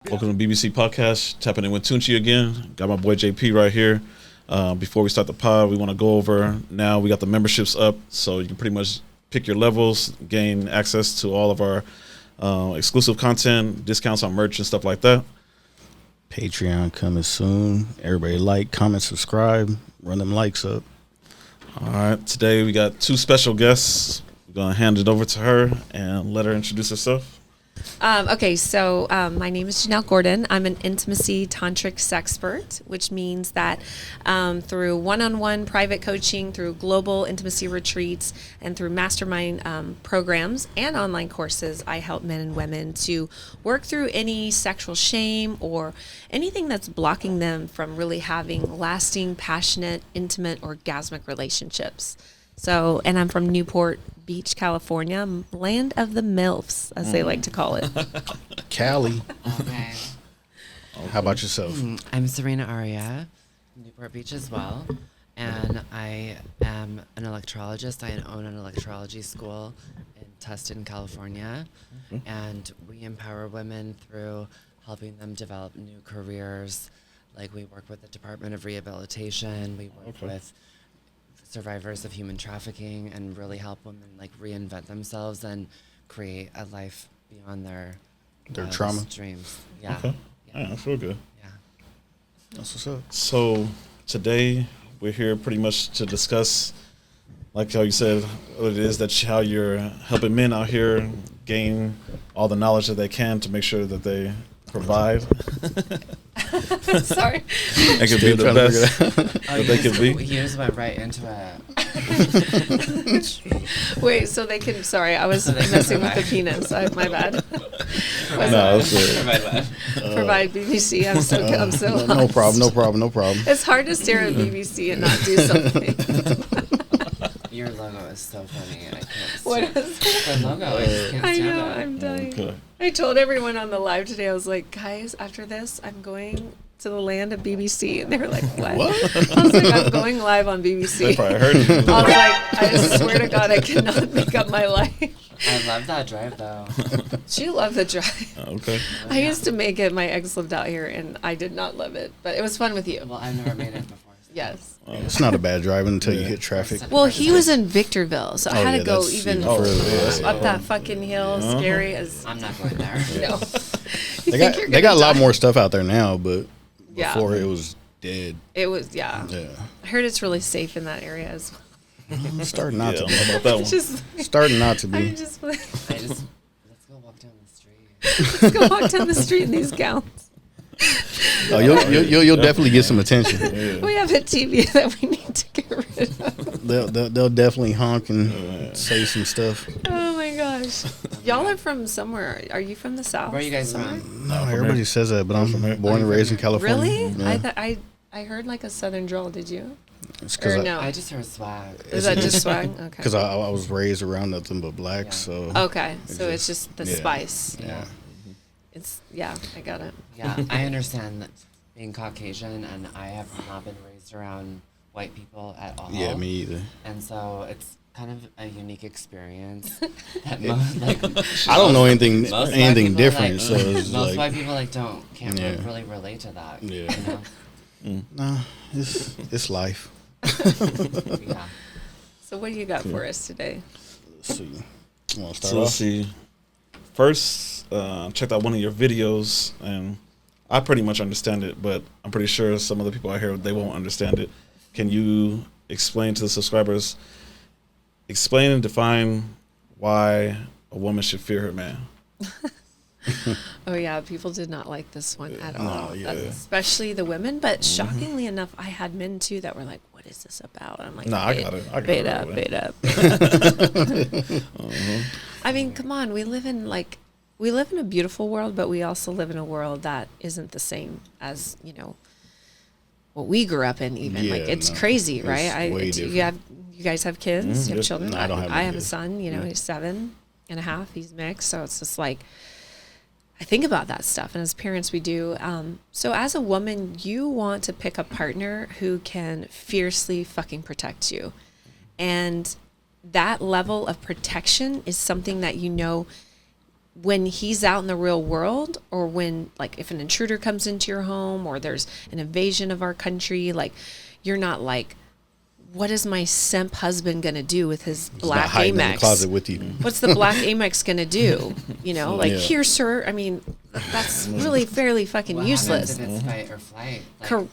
Welcome to BBC Podcast. Tapping in with Tunchi again. Got my boy JP right here. Before we start the pod, we want to go over, now we got the memberships up, so you can pretty much pick your levels, gain access to all of our exclusive content, discounts on merch and stuff like that. Patreon coming soon. Everybody like, comment, subscribe, run them likes up. All right, today we got two special guests. We're going to hand it over to her and let her introduce herself. Okay, so my name is Janelle Gordon. I'm an intimacy tantric sexpert, which means that through one-on-one private coaching, through global intimacy retreats, and through mastermind programs and online courses, I help men and women to work through any sexual shame or anything that's blocking them from really having lasting, passionate, intimate, orgasmic relationships. So, and I'm from Newport Beach, California, land of the MILFs, as they like to call it. Cali. Okay. How about yourself? I'm Serena Aria, Newport Beach as well, and I am an electrologist. I own an electrology school in Tustin, California, and we empower women through helping them develop new careers. Like, we work with the Department of Rehabilitation, we work with survivors of human trafficking, and really help women like reinvent themselves and create a life beyond their trauma dreams. Yeah. Okay. Yeah. I feel good. Yeah. That's what's up. So today we're here pretty much to discuss, like how you said, what it is that how you're helping men out here gain all the knowledge that they can to make sure that they provide. Sorry. They can be the best that they can be. He just went right into it. Wait, so they can, sorry, I was messing with the penis. My bad. No, that's good. Provide BBC. I'm so No problem. It's hard to stare at BBC and not do something. Your logo is so funny. I can't What stand is it? the logo. I just can't I stand know, it. I'm dying. Okay. I told everyone on the live today, I was like, guys, after this, I'm going to the land of BBC. And they were like, what? I was like, I'm going live on BBC. They probably heard you. I was like, I swear to God, I cannot make up my life. I love that drive though. She loved the drive. Okay. I used to make it. My ex lived out here, and I did not love it. But it was fun with you. Well, I've never made it before. So. Yes. It's not a bad drive until you hit traffic. Well, he was in Victorville, so I had to go that's even further. up that fucking hill. Scary as I'm not going there. no. They got a lot more stuff out there now, but Yeah. before it was dead. It was yeah. I heard it's really safe in that area as well. It's starting not Yeah, to I be. don't know about that one. Just Starting not to I be. just Let's go walk down the street. let's go walk down the street in these gowns. Oh, you'll definitely get some attention. Yeah. We have a TV that we need to get rid of. They'll definitely honk and say some stuff. Oh my gosh. Y'all are from somewhere. Are you from the South? Where are you guys somewhere? from? No, everybody says that, but I'm born and raised in California. Really? Yeah. I heard like a southern drawl, did you? It's Or because no? I just heard swag. Is that just swag? Okay. Because I was raised around nothing but blacks, so Okay, so it's just the yeah. spice. Yeah. It's I got it. Yeah, I understand that being Caucasian, and I have not been raised around white people at all. yeah, me either. And so it's kind of a unique experience. That most, like, I don't know anything most white anything people, different, like, so it's most like white people can't Yeah. really relate to that. Yeah. You know? nah, it's life. Yeah. So what do you got for us today? Let's see. You want to start So let's off? see. First, checked out one of your videos, and I pretty much understand it, but I'm pretty sure some of the people out here, they won't understand it. Can you explain to the subscribers, explain and define why a woman should fear her man? Oh yeah, people did not like this one at all. yeah. Especially the women, but shockingly enough, I had men too that were like, "What is this about?" I'm like, No, I got it. I got bait it up, right bait up. I mean, come on, we live in a beautiful world, but we also live in a world that isn't the same as what we grew up in. Even Yeah, it's no, crazy, it's right? way You guys have kids, you have Yes. children. No, I don't have I any have a kids. son. He's 7.5. He's mixed, so it's just like. I think about that stuff, and as parents, we do. So as a woman, you want to pick a partner who can fiercely fucking protect you. And that level of protection is something that when he's out in the real world, or when, like, if an intruder comes into your home or there's an invasion of our country, like, you're not like, what is my simp husband going to do with his black hiding Amex? in the closet with you. What's the black Amex going to do? You know, like, Yeah. here, sir. I mean, that's really fairly fucking What useless. happens if it's fight or flight? Like, Cor-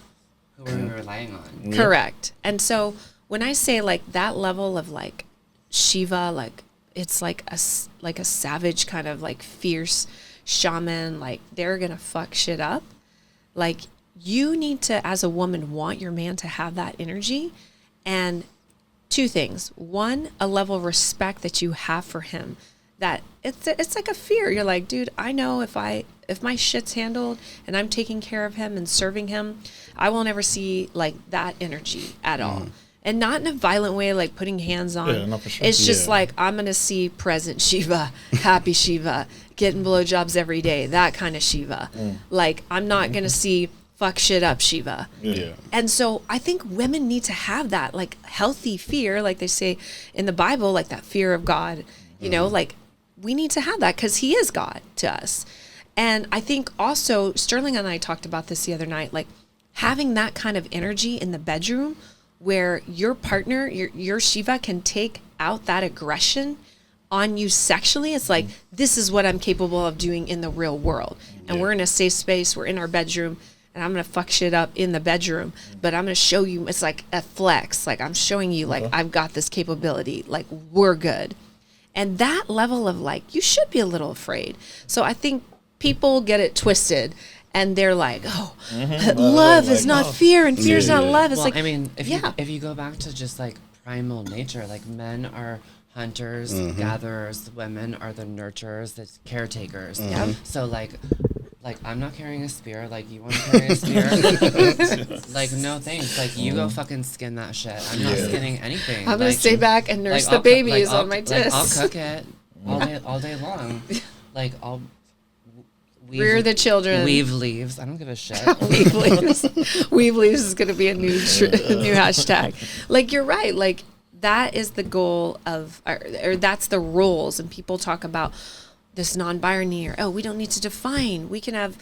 who are we relying on? Correct. And so when I say, like, that level of, like, Shiva, like, it's like a savage kind of, like, fierce shaman, like, they're going to fuck shit up. Like, you need to, as a woman, want your man to have that energy. And two things. One, a level of respect that you have for him. That it's like a fear. You're like, dude, I know if my shit's handled and I'm taking care of him and serving him, I won't ever see, like, that energy at all. And not in a violent way, like putting hands on. Yeah, no, for sure. It's just Yeah. like, I'm going to see present Shiva, happy Shiva, getting blowjobs every day, that kind of Shiva. Like, I'm not going to see fuck shit up Shiva. Yeah. And so I think women need to have that, like, healthy fear, like they say in the Bible, like that fear of God, you know, like, we need to have that because he is God to us. And I think also Sterling and I talked about this the other night, like having that kind of energy in the bedroom where your partner, your Shiva, can take out that aggression on you sexually. It's like, this is what I'm capable of doing in the real world. And we're in a safe space, we're in our bedroom, and I'm going to fuck shit up in the bedroom, but I'm going to show you, it's like a flex. Like, I'm showing you, like, I've got this capability, like, we're good. And that level of, like, you should be a little afraid. So I think people get it twisted and they're like, oh, love is not fear and fear is not love. It's Well, like, I mean, yeah. if you go back to just like primal nature, like men are hunters, gatherers, women are the nurturers, the caretakers. Yep. So like I'm not carrying a spear. Like, you want to carry a spear? Like, no thanks. Like, you go fucking skin that shit. I'm not skinning anything. I'm going Like, to stay back and nurse like, the I'll babies I'll- on my Like, tits. I'll cook it all day long. Like, I'll Rear the children. Weave leaves. I don't give a shit. Weave leaves. Weave leaves is going to be a new hashtag. Like, you're right. Like, that is the goal of, or that's the rules. And people talk about this non-binary, or, oh, we don't need to define. We can have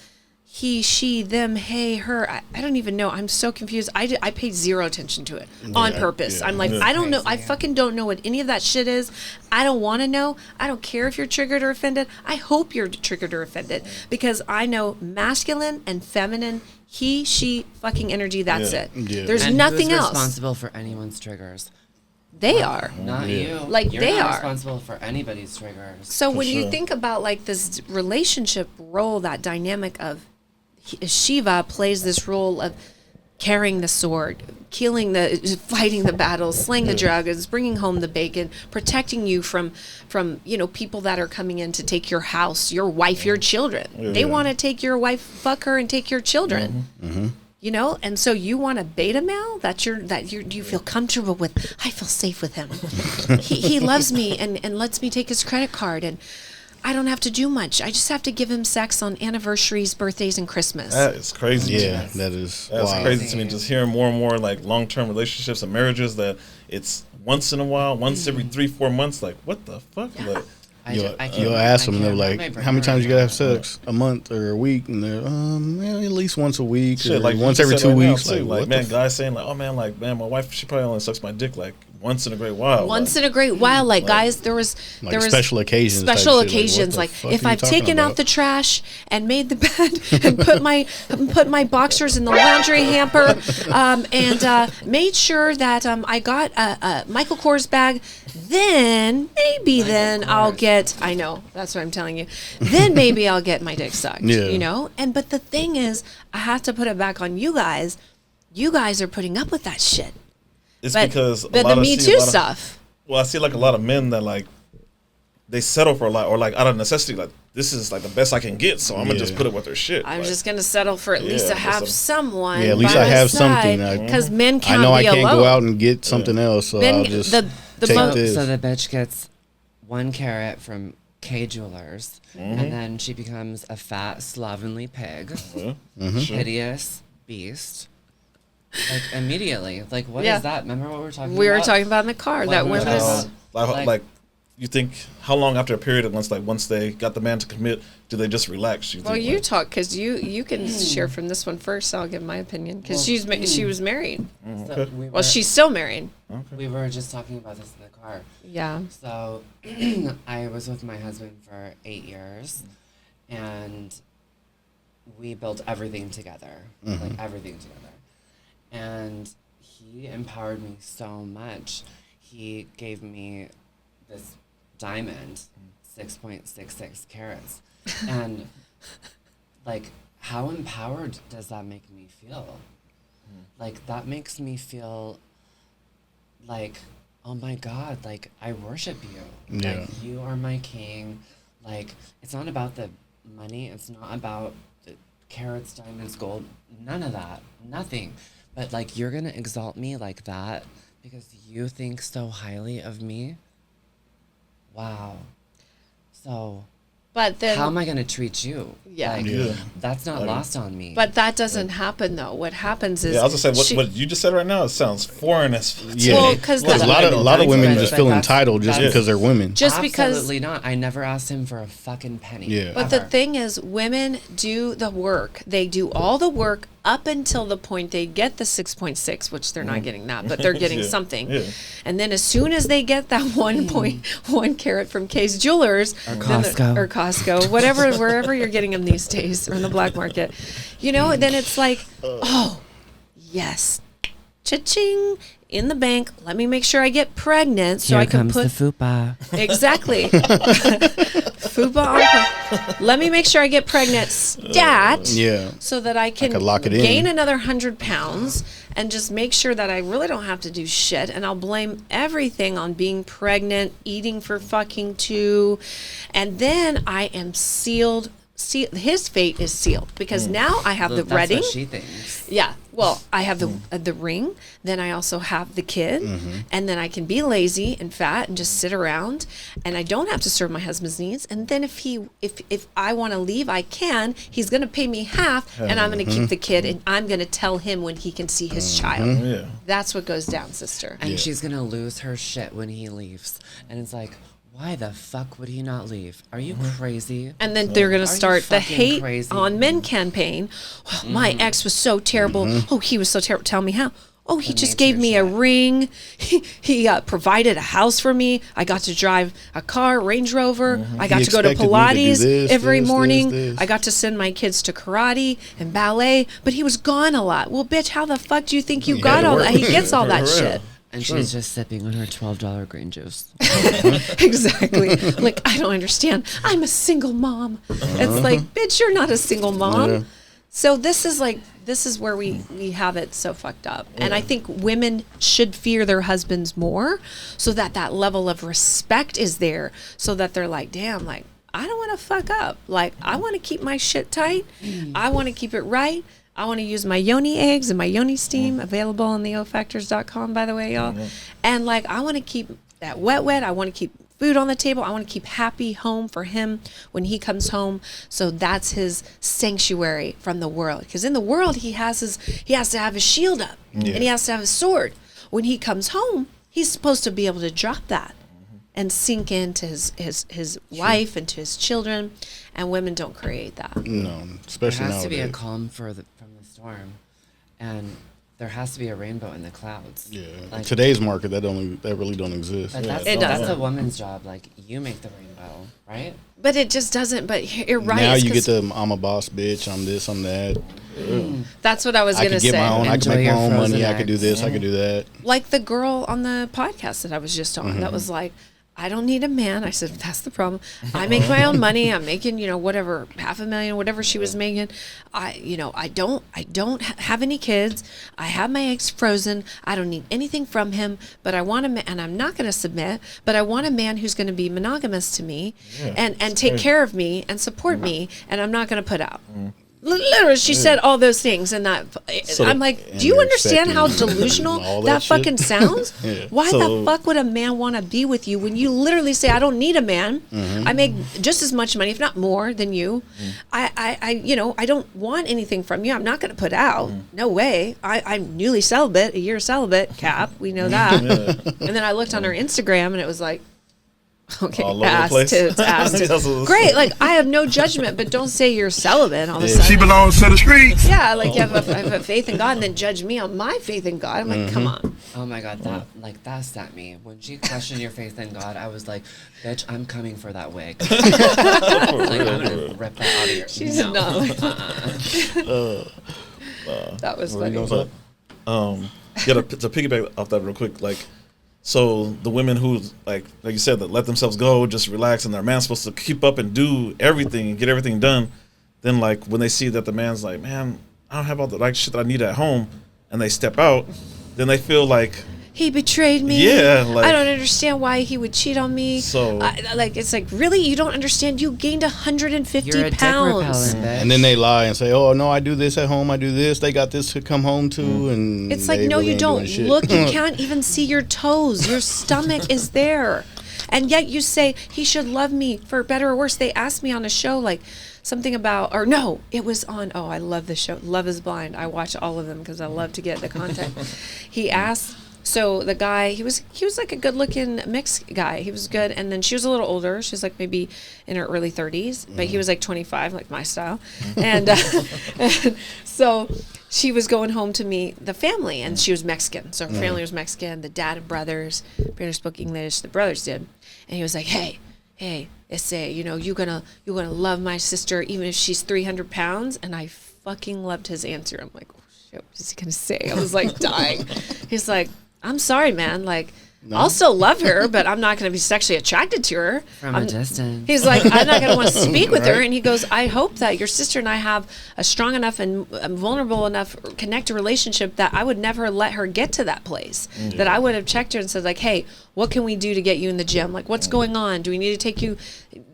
he, she, them, hey, her. I don't even know. I'm so confused. I paid zero attention to it on purpose. Yeah. I'm like, I don't know. I fucking don't know what any of that shit is. I don't want to know. I don't care if you're triggered or offended. I hope you're triggered or offended, because I know masculine and feminine, he, she, fucking energy. That's it. Yeah. There's And nothing who's else. responsible for anyone's triggers? They are. Not you. Like, You're they not are. responsible for anybody's triggers. So when you sure. think about, like, this relationship role, that dynamic of Shiva plays this role of carrying the sword, fighting the battles, slaying the dragons, bringing home the bacon, protecting you from people that are coming in to take your house, your wife, your children. They want to take your wife, fuck her, and take your children. You know, and so you want a beta male that you feel comfortable with. I feel safe with him. he loves me and lets me take his credit card, and I don't have to do much. I just have to give him sex on anniversaries, birthdays, and Christmas. That is crazy. Yeah, that is That's wild. crazy to me. Just hearing more and more, like, long-term relationships and marriages that it's once in a while, once every 3-4 months. Like, what the fuck? Like, You'll ask them, they're like, how many times you gotta have sex? A month or a week? And they're, at least once a week, shit, or like once you every said 2 right now, weeks. too. Like, what man, the guys saying like, oh man, like, man, my wife, she probably only sucks my dick like once in a great while. Once in a great while, like, guys, there was special occasions type Special shit, like, what occasions, the like, fuck if are you I've talking taken out about? the trash and made the bed and put my boxers in the laundry hamper, and made sure that I got a Michael Kors bag, then I'll get. I know, that's what I'm telling you. Then maybe I'll get my dick sucked. Yeah. You know. But the thing is, I have to put it back on you guys. You guys are putting up with that shit. It's But because the Me Too stuff. Well, I see like a lot of men that like they settle for a lot, or like out of necessity, like this is like the best I can get, so I'm gonna just put it with their shit. I'm like, just gonna settle for at least to have someone. Yeah, at least by I my have side, something. because men I can't know be I can't alone. go out and get something else, so Men- I'll just the take mo- this. So the bitch gets 1 carat from K Jewelers, and then she becomes a fat, slovenly pig, Sure. hideous beast. Like, immediately. Like, what is Yeah. that? Remember what we were talking about? We were talking about in the car Like, that we were women talking is about- like you think how long after a period once they got the man to commit, do they just relax? Well, you talk because you can share from this one first. I'll give my opinion because she was married. Okay. So She's still married. Okay. we were just talking about this in the car. Yeah. So I was with my husband for 8 years, and we built everything together, like everything together. And he empowered me so much. He gave me this diamond, 6.66 carats. And like, how empowered does that make me feel? Like, that makes me feel like, oh my God, like, I worship you. Yeah. Like, you are my king. Like, it's not about the money. It's not about the carats, diamonds, gold. None of that. Nothing. But, like, you're going to exalt me like that because you think so highly of me? Wow. So, But then, how am I going to treat you? Yeah. Like, Yeah. that's not lost on me. but that doesn't happen though. What happens is Yeah, I was gonna say what you just said right now. It sounds foreign as fuck. Yeah. Well, 'cause Because the- a lot of women just feel That's- entitled just that's- because they're women. just because. Absolutely not. I never asked him for a fucking penny. Yeah. But the Ever. thing is, women do the work. They do all the work up until the point they get the 6.6, which they're not getting that, but they're getting Yeah. something. Yeah. And then as soon as they get that 1.1 carat from Kay's Jewelers Or then Costco. or Costco, whatever, wherever you're getting them these days, or in the black market, then it's like, oh, yes, cha-ching, in the bank. Let me make sure I get pregnant so Here I can comes put the fupa. exactly. Fupa on. Let me make sure I get pregnant stat. Yeah. So that I can could lock it in. gain another 100 pounds and just make sure that I really don't have to do shit. And I'll blame everything on being pregnant, eating for fucking 2. And then I am sealed. His fate is sealed because now I have the That's wedding. what she thinks. Yeah. Well, I have the ring. Then I also have the kid, and then I can be lazy and fat and just sit around, and I don't have to serve my husband's needs. And then if I want to leave, I can. He's going to pay me half, and I'm going to keep the kid, and I'm going to tell him when he can see his child. Yeah. That's what goes down, sister. And she's going to lose her shit when he leaves. And it's like, why the fuck would he not leave? Are you crazy? And then they're going to Are you start the fucking hate crazy? on men campaign. Oh, my ex was so terrible. Oh, he was so terrible. Tell me how. Oh, he just gave me a ring. He provided a house for me. I got to drive a car, Range Rover. I got He to go to expected me to do Pilates this, every this, morning. this. I got to send my kids to karate and ballet, but he was gone a lot. Well, bitch, how the fuck do you think you got to all work. that? He gets all that For real. shit. And she's just sipping on her $12 green juice. Exactly. Like, I don't understand. I'm a single mom. It's like, bitch, you're not a single mom. Yeah. So this is where we have it so fucked up. And I think women should fear their husbands more so that level of respect is there so that they're like, damn, like, I don't want to fuck up. Like, I want to keep my shit tight. I want to keep it right. I want to use my yoni eggs and my yoni steam, available on theofactors.com, by the way, y'all. And like, I want to keep that wet. I want to keep food on the table. I want to keep happy home for him when he comes home. So that's his sanctuary from the world. Because in the world, he has to have his shield up and he has to have his sword. When he comes home, he's supposed to be able to drop that and sink into his wife and to his children. And women don't create that. No, There especially has to be a nowadays. calm from the storm. And there has to be a rainbow in the clouds. Yeah. Like, Today's market, that really don't exist. but It that's does. a woman's job. Like, you make the rainbow, right? But it just doesn't. But you're right. Now it's you get 'cause the I'm a boss bitch, I'm this, I'm that. that's what I was I gonna could get say. my own, I could Enjoy make my your own frozen money, I could do eggs. this, I could do that. Like the girl on the podcast that I was just on, that was like, I don't need a man. I said, that's the problem. I make my own money. I'm making, whatever, $500,000, whatever she was making. I don't have any kids. I have my eggs frozen. I don't need anything from him, but I want a man, and I'm not going to submit, but I want a man who's going to be monogamous to me and take care of me and support me, and I'm not going to put out. Literally, she said all those things, and that I'm like, and do you you're understand how expecting delusional all that that shit? fucking sounds? Yeah. Why So- the fuck would a man want to be with you when you literally say, I don't need a man. I make just as much money, if not more, than you. I don't want anything from you. I'm not going to put out. No way. I'm newly celibate, a year celibate, Cap. We know that. And then I looked on her Instagram, and it was like, Okay, all over the ass, place. tits, ass, tits. Great, like I have no judgment, but don't say you're celibate all of a sudden. She belongs to the streets. Yeah, like you have a faith in God, and then judge me on my faith in God. I'm like, come on. Oh my God, that sent me. When she questioned your faith in God, I was like, bitch, I'm coming for that wig. Like, I'm gonna rip that out of your. She's no. That was What were you funny. gonna say? Yeah, to piggyback off that real quick, like, so the women who, like you said, that let themselves go, just relax, and their man's supposed to keep up and do everything and get everything done. Then, like, when they see that the man's like, man, I don't have all the like shit that I need at home, and they step out, then they feel like He betrayed me. Yeah, like, I don't understand why he would cheat on me. So, like, it's like, really? You don't understand? You gained 150 You're a dick pounds. repellent, bitch. And then they lie and say, "Oh no, I do this at home. I do this. They got this to come home to." And It's like, they no, really you ain't don't. doing shit. Look, you can't even see your toes. Your stomach is there. And yet you say, he should love me for better or worse. They asked me on a show, like, something about, or no, it was on, oh, I love this show, Love is Blind. I watch all of them because I love to get the content. He asked, so the guy, he was like a good looking mixed guy. He was good. And then she was a little older. She was like maybe in her early 30s, but he was like 25, like my style. And so she was going home to meet the family, and she was Mexican. So her family was Mexican. The dad and brothers barely spoke English. The brothers did. And he was like, hey, you know, you're gonna love my sister even if she's 300 pounds. And I fucking loved his answer. I'm like, oh shit, what is he gonna say? I was like dying. He's like, I'm sorry, man. Like, I'll still love her, but I'm not going to be sexually attracted to her. From a distance. He's like, I'm not going to want to speak with her. And he goes, I hope that your sister and I have a strong enough and vulnerable enough connected relationship that I would never let her get to that place. Yeah. That I would have checked her and said, like, hey, what can we do to get you in the gym? Like, what's going on? Do we need to take you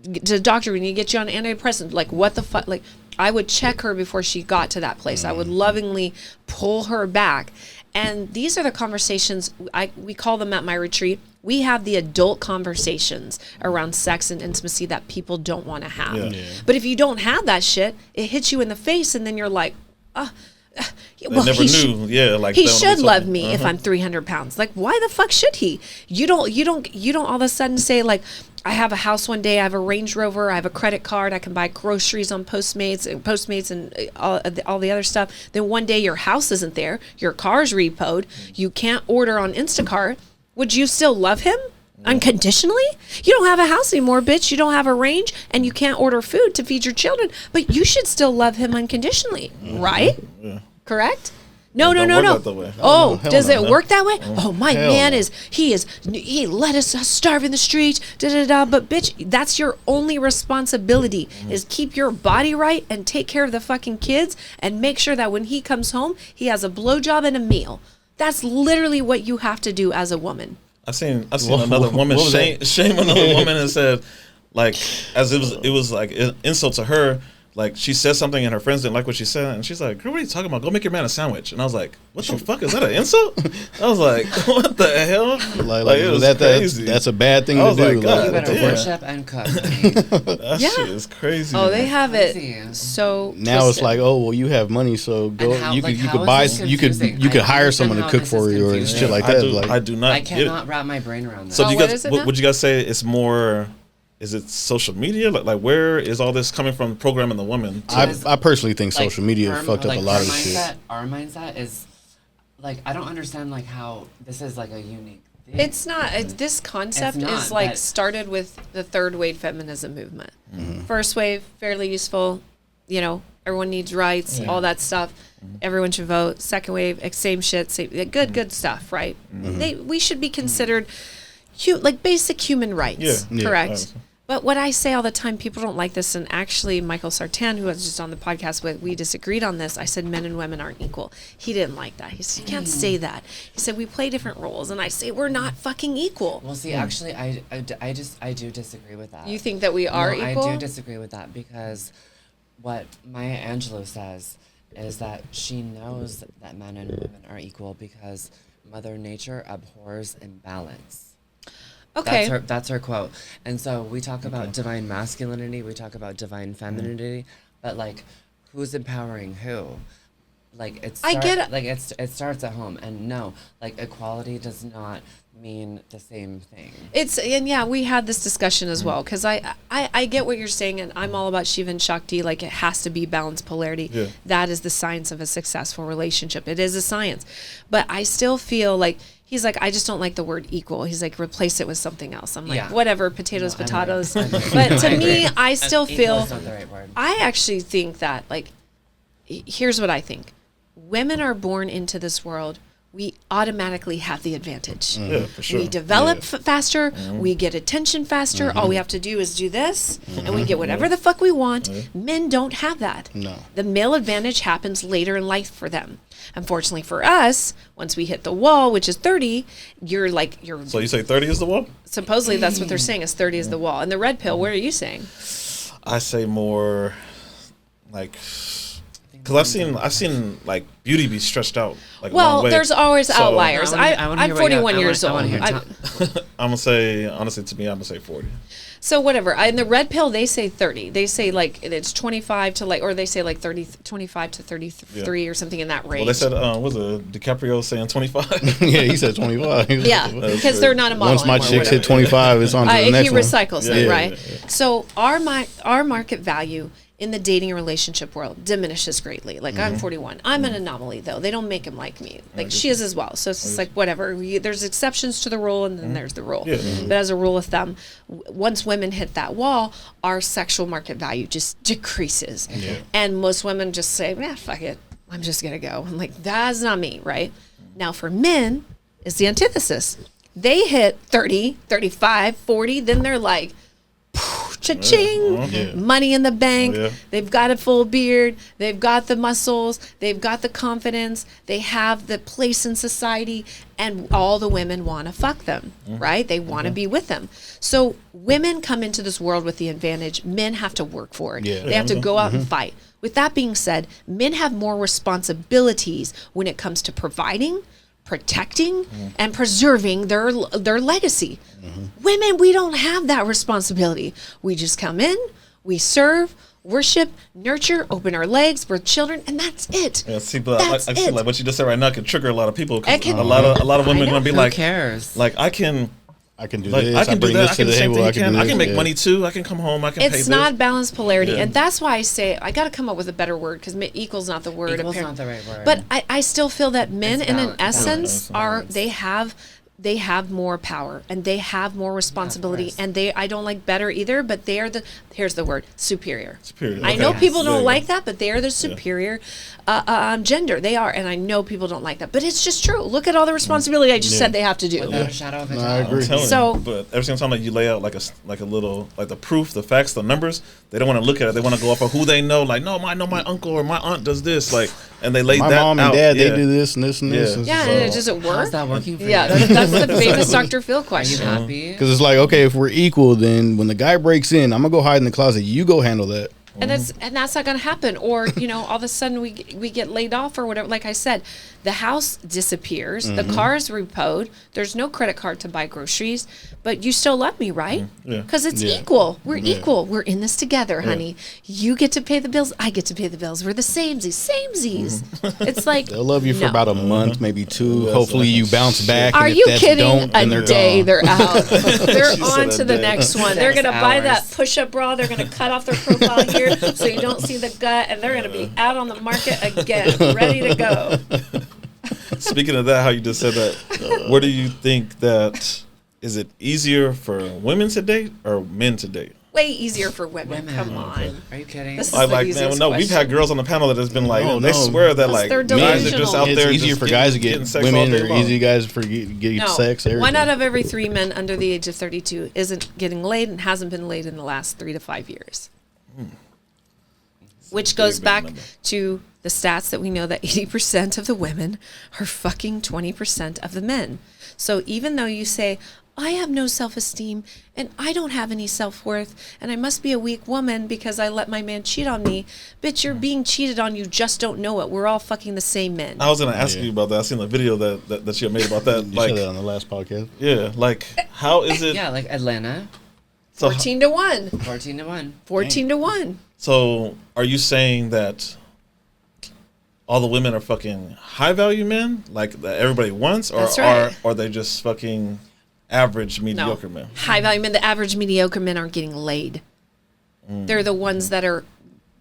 to the doctor? We need to get you on antidepressant. Like, what the fuck? Like, I would check her before she got to that place. I would lovingly pull her back. And these are the conversations, we call them at my retreat. We have the adult conversations around sex and intimacy that people don't want to have. Yeah. Yeah. But if you don't have that shit, it hits you in the face, and then you're like, well, never knew. Yeah, like he should love me if I'm 300 pounds. Like, why the fuck should he? You don't all of a sudden say, like, I have a house one day, I have a Range Rover, I have a credit card, I can buy groceries on Postmates and all the other stuff. Then one day your house isn't there, your car's repoed, you can't order on Instacart. Would you still love him unconditionally? You don't have a house anymore, bitch. You don't have a range, and you can't order food to feed your children, but you should still love him unconditionally, right? Yeah. Correct? No. Oh, does it work that way? Oh, my man he let us starve in the streets, But bitch, that's your only responsibility is keep your body right and take care of the fucking kids and make sure that when he comes home, he has a blowjob and a meal. That's literally what you have to do as a woman. I've seen another woman shame another woman and said, like, as it was like an insult to her. Like, she said something and her friends didn't like what she said, and she's like, girl, what are you talking about? Go make your man a sandwich. And I was like, what the fuck? Is that an insult? I was like, what the hell? Like it was crazy. That's a bad thing to do. Like, God, you better worship and cook. That shit is crazy. Oh, they have it so now twisted. It's like, oh, well, you have money, so go. You could hire someone to cook for you or shit like that. I do not. I cannot wrap my brain around that. So do you guys, would you guys say it's more? Is it social media? Like where is all this coming from? Programming the women. I personally think social media fucked up a lot of shit. Our mindset is like, I don't understand like how this is like a unique thing. It's not. This concept is like started with the third wave feminism movement. Mm-hmm. First wave, fairly useful. You know, everyone needs rights, all that stuff. Mm-hmm. Everyone should vote. Second wave, same shit, good stuff, right? Mm-hmm. We should be considered like basic human rights, correct? But what I say all the time, people don't like this, and actually Michael Sartan, who I was just on the podcast with, we disagreed on this. I said men and women aren't equal. He didn't like that. He said, you can't say that. He said, we play different roles, and I say, we're not fucking equal. Well, see, actually, I do disagree with that. You think that we are equal? I do disagree with that, because what Maya Angelou says is that she knows that men and women are equal because Mother Nature abhors imbalance. Okay. That's her quote. And so we talk about divine masculinity, we talk about divine femininity, but like, who's empowering who? like I get it. Like it starts at home, and no, like equality does not mean the same thing. We had this discussion as well, because I get what you're saying, and I'm all about Shiva and Shakti. Like, it has to be balanced polarity. Yeah. That is the science of a successful relationship. It is a science, but I still feel like he's like, I just don't like the word equal. He's like, replace it with something else. I'm like, whatever, potatoes, potatoes. But to me, I still feel. Equal is not the right word. I actually think that, like, here's what I think: women are born into this world. We automatically have the advantage. Yeah, for sure. We develop faster. We get attention faster. All we have to do is do this, and we get whatever the fuck we want. Men don't have that. No. The male advantage happens later in life for them. Unfortunately for us, once we hit the wall, which is 30, you're. So you say 30 is the wall? Supposedly that's what they're saying, is 30 is the wall. And the red pill, what are you saying? I say more like, because I've seen like beauty be stretched out. Like, Well, a long way. there's always So, outliers. I wanna I'm hear what you- 41 years I wanna old. hear I'm gonna say, honestly, to me, I'm gonna say 40. So whatever. In the red pill, they say 30. They say like it's 25 to like, or they say like 30, 25 to 33 or something in that range. Well, they said, was it DiCaprio saying 25? Yeah, he said 25. Yeah, because they're not a model Once my anymore, chicks hit whatever. 25, it's on to the He next one. recycles them, Yeah. right? So our market value in the dating and relationship world diminishes greatly. Like, I'm 41. I'm an anomaly, though. They don't make him like me. Like, she is as well. So it's just like, whatever. There's exceptions to the rule, and then there's the rule. Yeah. But as a rule of thumb, once women hit that wall, our sexual market value just decreases. Yeah. And most women just say, fuck it. I'm just going to go. I'm like, that's not me, right? Now, for men, it's the antithesis. They hit 30, 35, 40, then they're like, cha-ching, money in the bank. They've got a full beard. They've got the muscles. They've got the confidence. They have the place in society, and all the women want to fuck them, right? They want to be with them. So women come into this world with the advantage. Men have to work for it. Yeah. They have to go out and fight. With that being said, men have more responsibilities when it comes to providing, protecting, and preserving their legacy. Women, we don't have that responsibility. We just come in, we serve, worship, nurture, open our legs, birth children, and that's it. Yeah, see, but That's I feel it. like what you just said right now can trigger a lot of people. 'Cause It can- a lot of women are gonna be Who like, cares? like I can do Like, this. I can do bring that. this I to can the do the same table. thing. I do can this. make money too. I can come home. I can pay It's this. not balanced polarity, Yeah. and that's why I say I got to come up with a better word, because equal's not the word. Equal's apparently. not the right word. But I still feel that men, It's in an balance. essence, Balance. they have more power, and they have more responsibility, course. and I don't like better either, but they are here's the word, superior. Superior. I Okay. know people There don't you like go. that, but they are the superior gender. They are, and I know people don't like that, but it's just true. Look at all the responsibility I just said they have to do. Without a shadow of a No, doubt. I agree. I'm telling So- you, but every single time like you lay out like a little like the proof, the facts, the numbers, they don't want to look at it. They want to go off of who they know. Like, no, I know my uncle or my aunt does this. Like, and they lay My that mom out. and dad, Yeah. they do this and this and this. Yeah. Yeah, and does it work? How's that working for Yeah, you? that's the famous Dr. Phil Are you question. happy? Because it's like, okay, if we're equal, then when the guy breaks in, I'm going to go hide in the closet. You go handle that. And that's not going to happen. Or, all of a sudden we get laid off or whatever. Like I said, the house disappears, the car is repoed, there's no credit card to buy groceries, but you still love me, right? Yeah. Because it's Yeah. equal. We're equal. We're in this together, honey. You get to pay the bills, I get to pay the bills. We're the samesies. It's like, They'll love you for no. about a month, maybe two. Hopefully you bounce back. Are and if you that's kidding? Don't, then A they're day gone. they're out. They're She said on a to the day. next one. They're 6 going to buy that hours. push-up bra. They're going to cut off their profile here so you don't see the gut, and they're going to be out on the market again, ready to go. Speaking of that, how you just said that, where do you think that is it easier for women to date or men to date? Way easier for women. Women. Come on. Are you kidding? This is I the like, man, easiest no, we've had question. girls on the panel that has been like, No, they no. swear that Because like they're guys are just delusional. out It's there. easier just for getting- guys to getting get sex all women, day or long. easy guys for get No, sex. Everything. 1 out of every 3 men under the age of 32 isn't getting laid and hasn't been laid in the last 3 to 5 years. Which goes big back number. to the stats that we know that 80% of the women are fucking 20% of the men. So even though you say, I have no self-esteem and I don't have any self-worth and I must be a weak woman because I let my man cheat on me, bitch, you're being cheated on, you just don't know it. We're all fucking the same men. I was gonna ask Yeah. you about that. I seen the video that you made about that. You Like, said that on the last podcast. yeah, like how is it? Yeah, like Atlanta, So, 14 to 1. 14 to 1. 14 to 1. so are you saying that all the women are fucking high value men, like that everybody wants, or That's right. are they just fucking average mediocre men? High value men. The average mediocre men aren't getting laid. They're the ones that are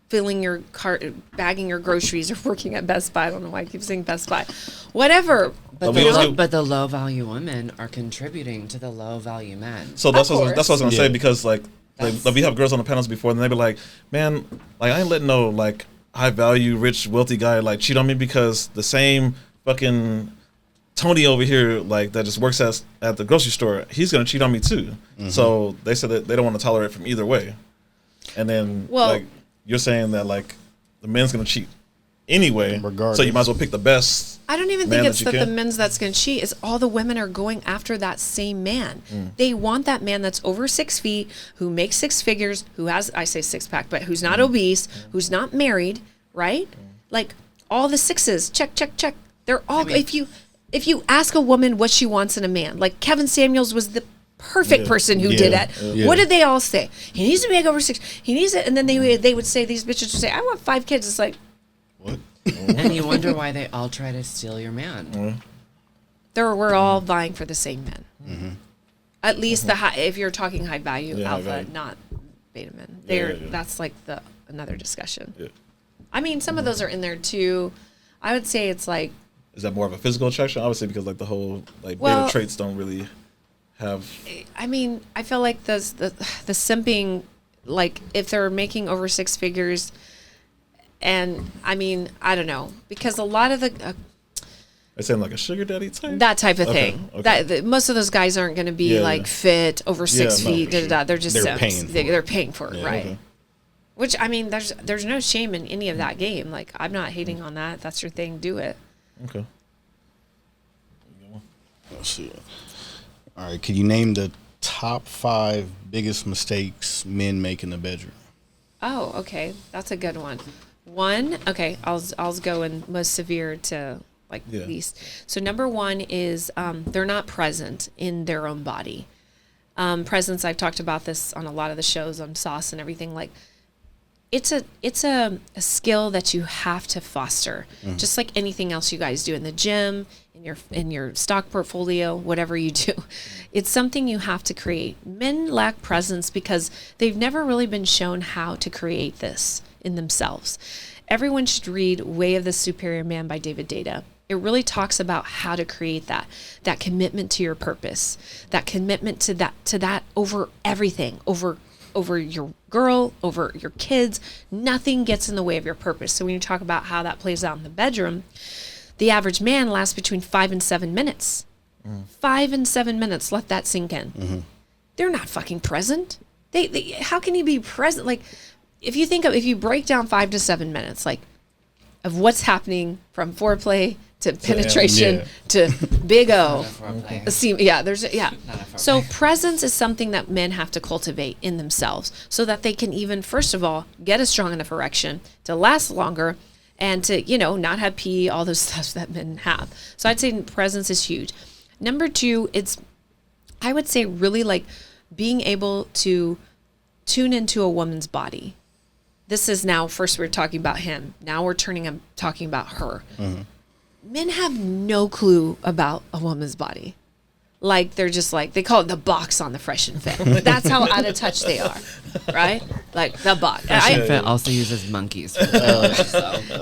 filling your cart, bagging your groceries, or working at Best Buy. I don't know why I keep saying Best Buy. Whatever. But the low value women are contributing to the low value men. So that's what I was gonna say, because like we have girls on the panels before, and they be like, man, like I ain't letting no like high value, rich, wealthy guy like cheat on me, because the same fucking Tony over here, like that just works at the grocery store, he's gonna cheat on me too. So they said that they don't want to tolerate from either way. And then like you're saying that like the men's gonna cheat anyway, regardless. So you might as well pick the best. I don't even think it's that the men's that's going to cheat. It's all the women are going after that same man. They want that man that's over 6 feet, who makes 6 figures, who has, I say 6-pack, but who's not obese, who's not married, right? Like all the 6s, check, check, check. They're all. I mean, if you ask a woman what she wants in a man, like Kevin Samuels was the perfect person who did that. What did they all say? He needs to make over 6. He needs it, and then they would say, these bitches would say, I want 5 kids. It's like, what? And you wonder why they all try to steal your man. We're all vying for the same men. At least the high, if you're talking high value alpha, not beta men. That's like another discussion. I mean, some of those are in there too. I would say it's like. Is that more of a physical attraction? Obviously, because like the whole like beta traits don't really have. I mean, I feel like the simping, like if they're making over 6 figures. And I mean, I don't know, because a lot of the I saying like a sugar daddy type, that type of thing. That most of those guys aren't going to be like fit over 6 feet. Sure. They're just they're paying for it, right? Which I mean, there's no shame in any of that game. Like I'm not hating on that. That's your thing. Do it. Okay. Let's see. All right. Can you name the top 5 biggest mistakes men make in the bedroom? Oh, okay, that's a good one. Okay, I'll go in most severe to least. So number 1 is they're not present in their own body. Presence, I've talked about this on a lot of the shows on Sauce and everything. Like, it's a skill that you have to foster, just like anything else you guys do in the gym, in your stock portfolio, whatever you do. It's something you have to create. Men lack presence because they've never really been shown how to create this in themselves. Everyone should read Way of the Superior Man by David Deida. It really talks about how to create that commitment to your purpose, that commitment to that over everything, over your girl, over your kids. Nothing gets in the way of your purpose. So when you talk about how that plays out in the bedroom, the average man lasts between 5 and 7 minutes. 5 and 7 minutes, let that sink in. They're not fucking present. They how can you be present? Like, if you break down 5 to 7 minutes, like, of what's happening from foreplay to penetration to big O. So presence is something that men have to cultivate in themselves so that they can even, first of all, get a strong enough erection to last longer and to, not have pee, all those stuff that men have. So I'd say presence is huge. Number 2, I would say really like being able to tune into a woman's body. This is now, first we're talking about him. Now we're talking about her. Men have no clue about a woman's body. Like, they're just like, they call it the box on the Fresh and Fit. That's how out of touch they are, right? Like, the box. Fresh and Fit also uses monkeys.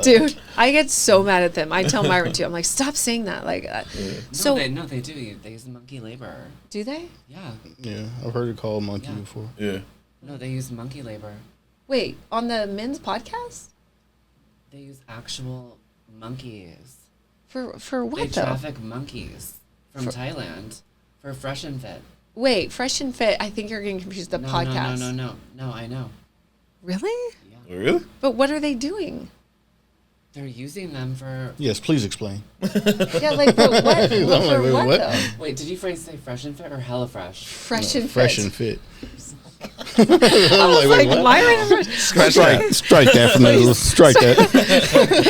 Dude, I get so mad at them. I tell Myron too. I'm like, stop saying that. Like, No, they do. They use monkey labor. Do they? Yeah. Yeah, I've heard it called monkey before. Yeah. No, they use monkey labor. Wait, on the men's podcast? They use actual monkeys. For what, they though? They traffic monkeys from Thailand for Fresh and Fit. Wait, Fresh and Fit, I think you're getting confused with the podcast. No, I know. Really? Yeah. Really? But what are they doing? They're using them for... Yes, please explain. Yeah, like, but what? For what, though? Wait, did you say Fresh and Fit or Hella Fresh? Fresh and Fit. Fresh and Fit. I was like, Myron. Strike that from the strike that.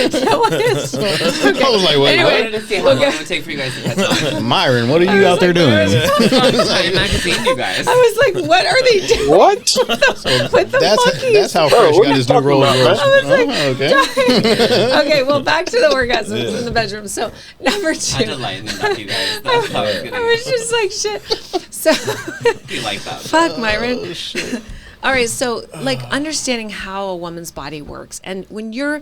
Okay. I was like, wait, I Anyway, wanted to see how long it would take for you guys to catch on. Myron, what are you out there doing? Time magazine, you guys. I was like, what are they doing What? with the monkeys? That's how Fresh what got are his you new Rolls talking Royce. about, Okay. Okay, well, back to the orgasms in the bedroom. So, number I had to 2. lighten it up, you guys. That's how I was I gonna was just like, shit. So, be like that. fuck, Myron. All right, so, like, understanding how a woman's body works. And when you're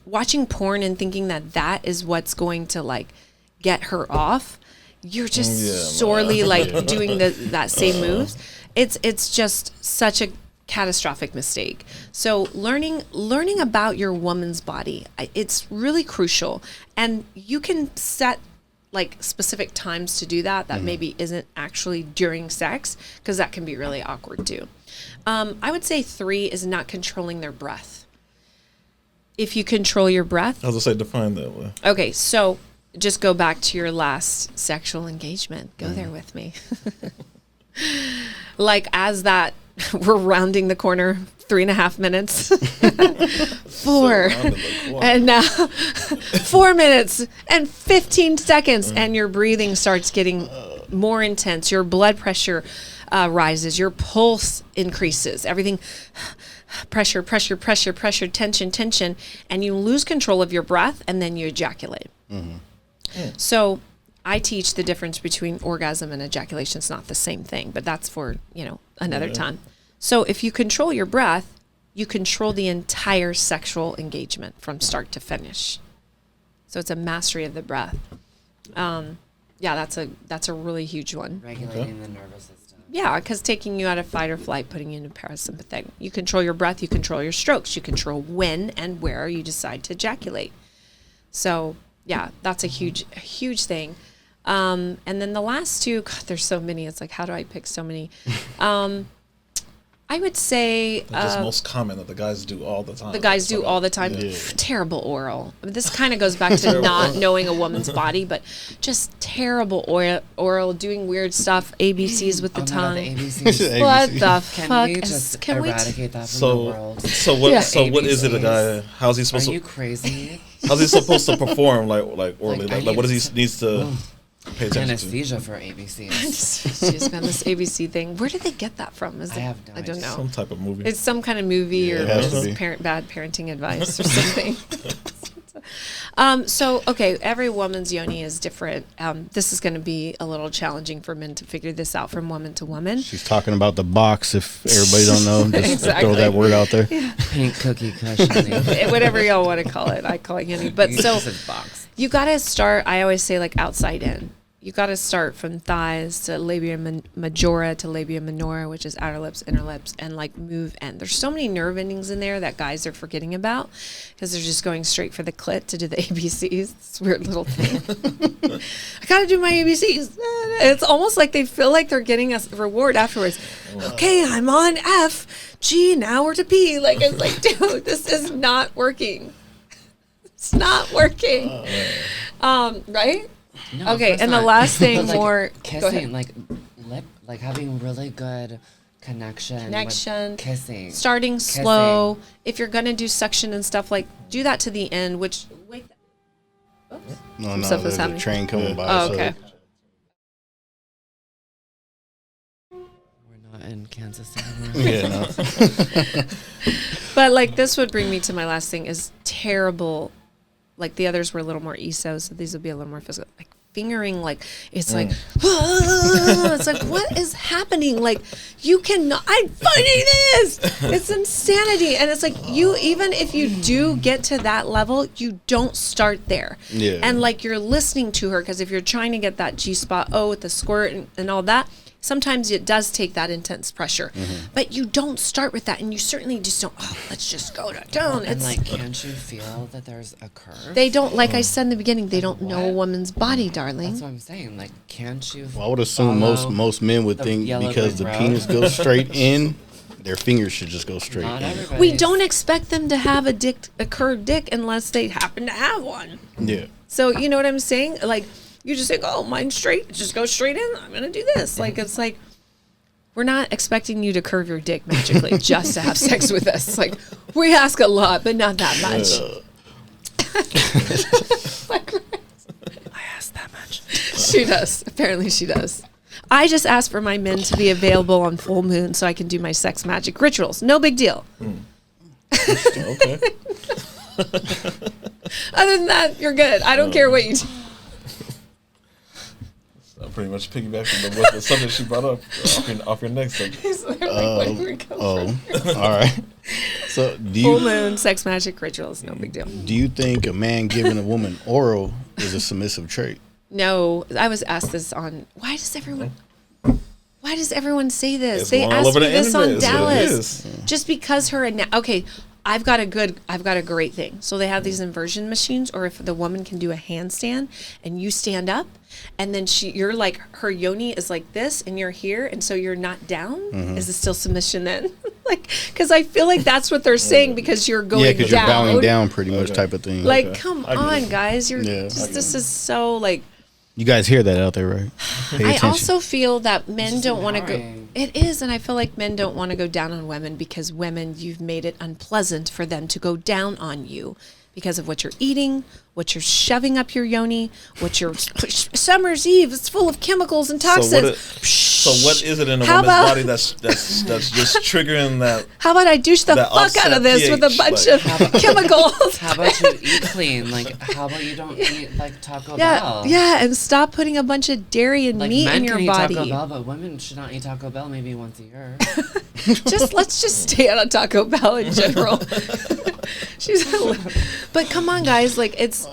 watching porn and thinking that that is what's going to, like, get her off, you're just sorely, like, doing that same moves. It's just such a catastrophic mistake. So learning about your woman's body, it's really crucial. And you can set like specific times to do that maybe isn't actually during sex, because that can be really awkward too. I would say 3 is not controlling their breath. If you control your breath, I was gonna say define that way. okay, so just go back to your last sexual engagement. Go there with me. Like as that, we're rounding the corner, 3.5 minutes, 4, and now 4 minutes and 15 seconds, and your breathing starts getting more intense. Your blood pressure rises, your pulse increases, everything pressure, tension, and you lose control of your breath, and then you ejaculate. So I teach the difference between orgasm and ejaculation. It's not the same thing, but that's for, another time. So if you control your breath, you control the entire sexual engagement from start to finish. So it's a mastery of the breath. That's a really huge one. Regulating the nervous system. Yeah, because taking you out of fight or flight, putting you into parasympathetic. You control your breath, you control your strokes, you control when and where you decide to ejaculate. So yeah, that's a huge thing. And then the last 2, God, there's so many. It's like, how do I pick so many? I would say That's most common that the guys do all the time. the guys do all the time. Terrible oral. I mean, this kind of goes back to not knowing a woman's body, but just terrible oral, doing weird stuff, ABCs with the tongue. The ABCs. What the Can fuck? we just eradicate that from the world? So what is it a guy? How's he supposed Are you to? crazy? How's he supposed to perform like orally? Like, Like what does he needs to pay attention to? Anesthesia for ABCs. She's been this ABC thing. Where did they get that from? I don't know. Some type of movie. It's some kind of movie or it has to just be. bad parenting advice or something. So, okay, every woman's yoni is different. This is going to be a little challenging for men to figure this out from woman to woman. She's talking about the box. If everybody don't know, just Exactly. throw that word out there. Pink cookie cushion. Whatever y'all want to call it. I call it yoni. But so box. you got to start, I always say, like outside in. You got to start from thighs to labia majora to labia minora, which is outer lips, inner lips, and like move end. There's so many nerve endings in there that guys are forgetting about because they're just going straight for the clit to do the ABCs. This weird little thing. I got to do my ABCs. It's almost like they feel like they're getting a reward afterwards. Okay, I'm on F, G, now we're to P. Like, it's like, dude, this is not working. It's not working. Right? No, Okay, and the last thing, But, more kissing, like lip, like having really good connection. With kissing. starting slow. If you're gonna do suction and stuff, like do that to the end. Which wait, oops. No, Stuff is there's a happening. train coming by. Oh, so okay. We're not in Kansas anymore. Yeah, no. But like this would bring me to my last thing is terrible. Like the others were a little more ESO, so these would be a little more physical. Like fingering, like it's like, it's like what is happening? Like you cannot. I'm fighting this. It's insanity, and it's like you even if you do get to that level, you don't start there. Yeah. And like you're listening to her because if you're trying to get that G spot, with the squirt and all that. Sometimes it does take that intense pressure, but you don't start with that, and you certainly just don't. Oh, let's just go down. And It's like, can't you feel that there's a curve? they don't like I said in the beginning. They don't know a woman's body, darling. That's what I'm saying. Like, can't you? Well, I would assume follow most men would the think yellow because brick the road? penis goes straight in, their fingers should just go straight Not in. everybody. We don't expect them to have a curved dick unless they happen to have one. Yeah. So you know what I'm saying? Like you just think, oh, mine's straight. Just go straight in. I'm gonna do this. Like it's like we're not expecting you to curve your dick magically just to have sex with us. Like, we ask a lot, but not that much. I asked that much. She does. Apparently she does. I just ask for my men to be available on full moon so I can do my sex magic rituals. No big deal. Okay. Other than that, you're good. I don't care what you do. I'm pretty much piggybacking on the subject she brought up off your next subject. All right. So full moon, sex magic rituals, no big deal. Do you think a man giving a woman oral is a submissive trait? No, I was asked this on. Why does everyone say this? It's They going all asked over me the this on internet, is what it Dallas. is. Just because okay, I've got a great thing. So they have these inversion machines, or if the woman can do a handstand and you stand up, and then you're like, her yoni is like this, and you're here, and so you're not down. Is it still submission then? Like, because I feel like that's what they're saying, because you're going down. Yeah, because you're bowing down pretty much type of thing. Like, come on, guys. This is so like. You guys hear that out there, right? I also feel that men don't want to go. It is, and I feel like men don't want to go down on women because women, you've made it unpleasant for them to go down on you because of what you're eating, what you're shoving up your yoni, what you're. Summer's Eve, it's full of chemicals and toxins. So what is it in a woman's body that's just triggering that? How about I douche the fuck out of this with a bunch of chemicals? How about you eat clean? Like, how about you don't eat like Taco Bell? Yeah, and stop putting a bunch of dairy and meat in your body. Men can eat Taco Bell, but women should not eat Taco Bell maybe once a year. Let's just stay out of Taco Bell in general. But come on, guys, like it's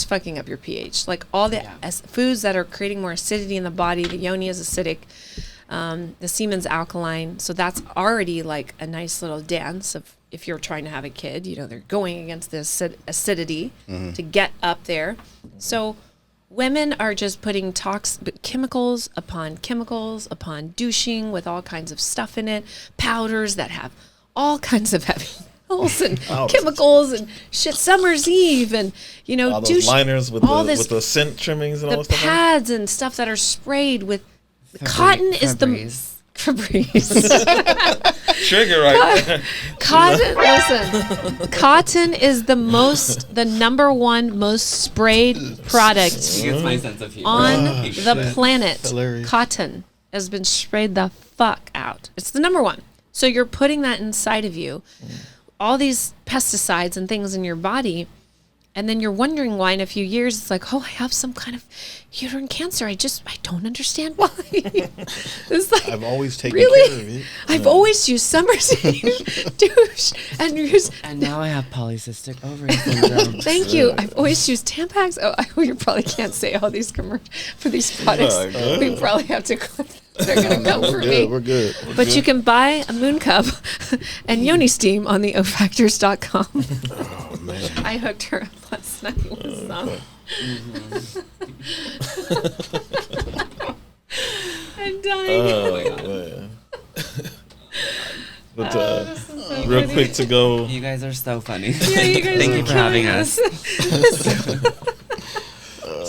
fucking up your pH. Like all the foods that are creating more acidity in the body. The yoni is acidic. The semen's alkaline, so that's already like a nice little dance of if you're trying to have a kid. You know, they're going against the acidity to get up there. So women are just putting chemicals upon douching with all kinds of stuff in it, powders that have all kinds of heavy and chemicals and shit. Summer's Eve and all those liners with the scent trimmings and all that stuff. Pads and stuff that are sprayed with cotton is the Febreze. Trigger right. Cotton is the number one most sprayed product on the planet. Hilarious. Cotton has been sprayed the fuck out. It's the number one. So you're putting that inside of you. All these pesticides and things in your body, and then you're wondering why in a few years it's like, oh, I have some kind of uterine cancer. I don't understand why. It's like, I've always taken care of it. I've always used Summer's Eve douche and now I have polycystic ovary syndrome. Thank you. I've always used Tampax. Oh, you probably can't say all these commercials for these products. We probably have to. They're going to come for me. We're good. But you can buy a moon cup and yoni steam on the ofactors.com. Oh, man. I hooked her up last night with a song. I'm dying. Oh, but real quick to go. You guys are so funny. Yeah, you guys Thank you for having us.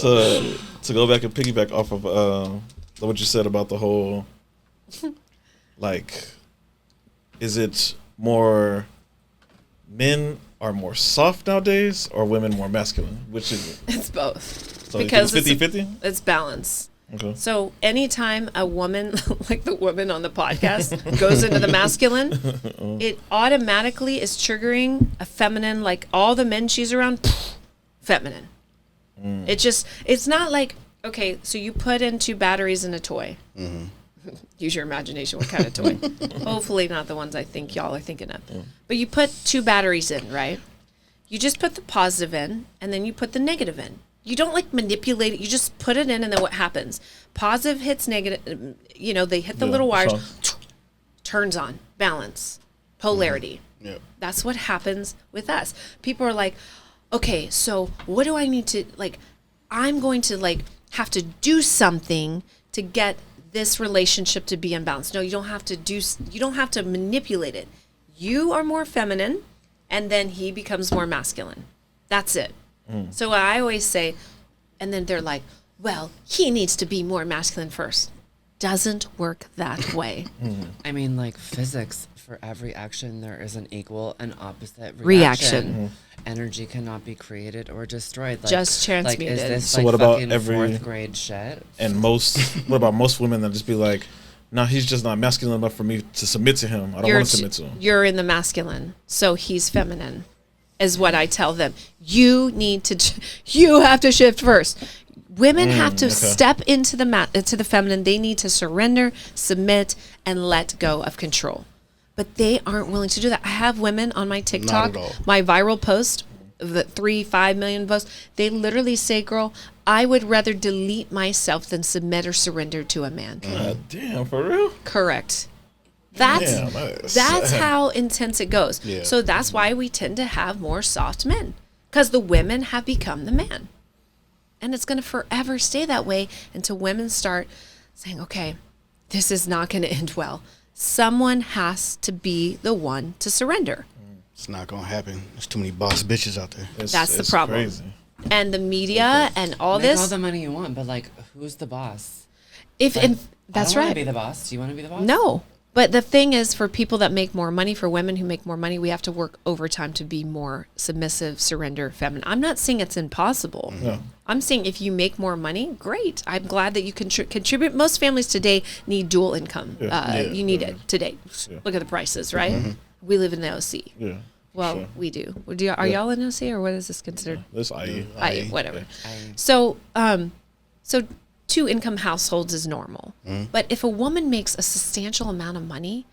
To go back and piggyback off of what you said about the whole, like, is it more men are more soft nowadays or women more masculine? Which is it? It's both. So because it's 50-50? It's balance. Okay. So anytime a woman, like the woman on the podcast, goes into the masculine, it automatically is triggering a feminine, like all the men she's around, feminine. It's not like, okay, so you put in 2 batteries in a toy. Use your imagination. What kind of toy? Hopefully not the ones I think y'all are thinking of. But you put 2 batteries in, right? You just put the positive in, and then you put the negative in. You don't like manipulate it. You just put it in, and then what happens? Positive hits negative. They hit the little wires. Turns on. Balance. Polarity. Yeah. That's what happens with us. People are like, okay, so what do I need to, like, I'm going to, like, have to do something to get this relationship to be unbalanced. No, you don't have to manipulate it. You are more feminine, and then he becomes more masculine. That's it. So I always say, and then they're like, well, he needs to be more masculine first. doesn't work that way. I mean, like physics, for every action there is an equal and opposite reaction. Energy cannot be created or destroyed. Like, Just transmuted. Is this So like what about fucking every- fourth grade shit? And what about most women that just be like, no, he's just not masculine enough for me to submit to him. I don't want to submit to him. You're in the masculine, so he's feminine, is what I tell them. You have to shift first. Women have to step into the feminine. They need to surrender, submit, and let go of control. But they aren't willing to do that. I have women on my TikTok, my viral post, the 3-5 million posts. They literally say, girl, I would rather delete myself than submit or surrender to a man. God damn, for real? Correct. That's how intense it goes. Yeah. So that's why we tend to have more soft men, because the women have become the man. And it's going to forever stay that way until women start saying, okay, this is not going to end well. Someone has to be the one to surrender. It's not going to happen. There's too many boss bitches out there. That's the problem. Crazy. And the media and all Make this. all the money you want, but like, who's the boss? That's I don't wanna right. be the boss. Do you want to be the boss? No. But the thing is, for people that make more money, for women who make more money, we have to work overtime to be more submissive, surrender, feminine. I'm not saying it's impossible. No. I'm saying if you make more money, great. I'm glad that you contribute. Most families today need dual income. You need it today. Yeah. Look at the prices, right? We live in the OC. Yeah. Well, sure. we do. Are y'all in OC, or what is this considered? This IE. Whatever. I- So 2-income households is normal. But if a woman makes a substantial amount of money,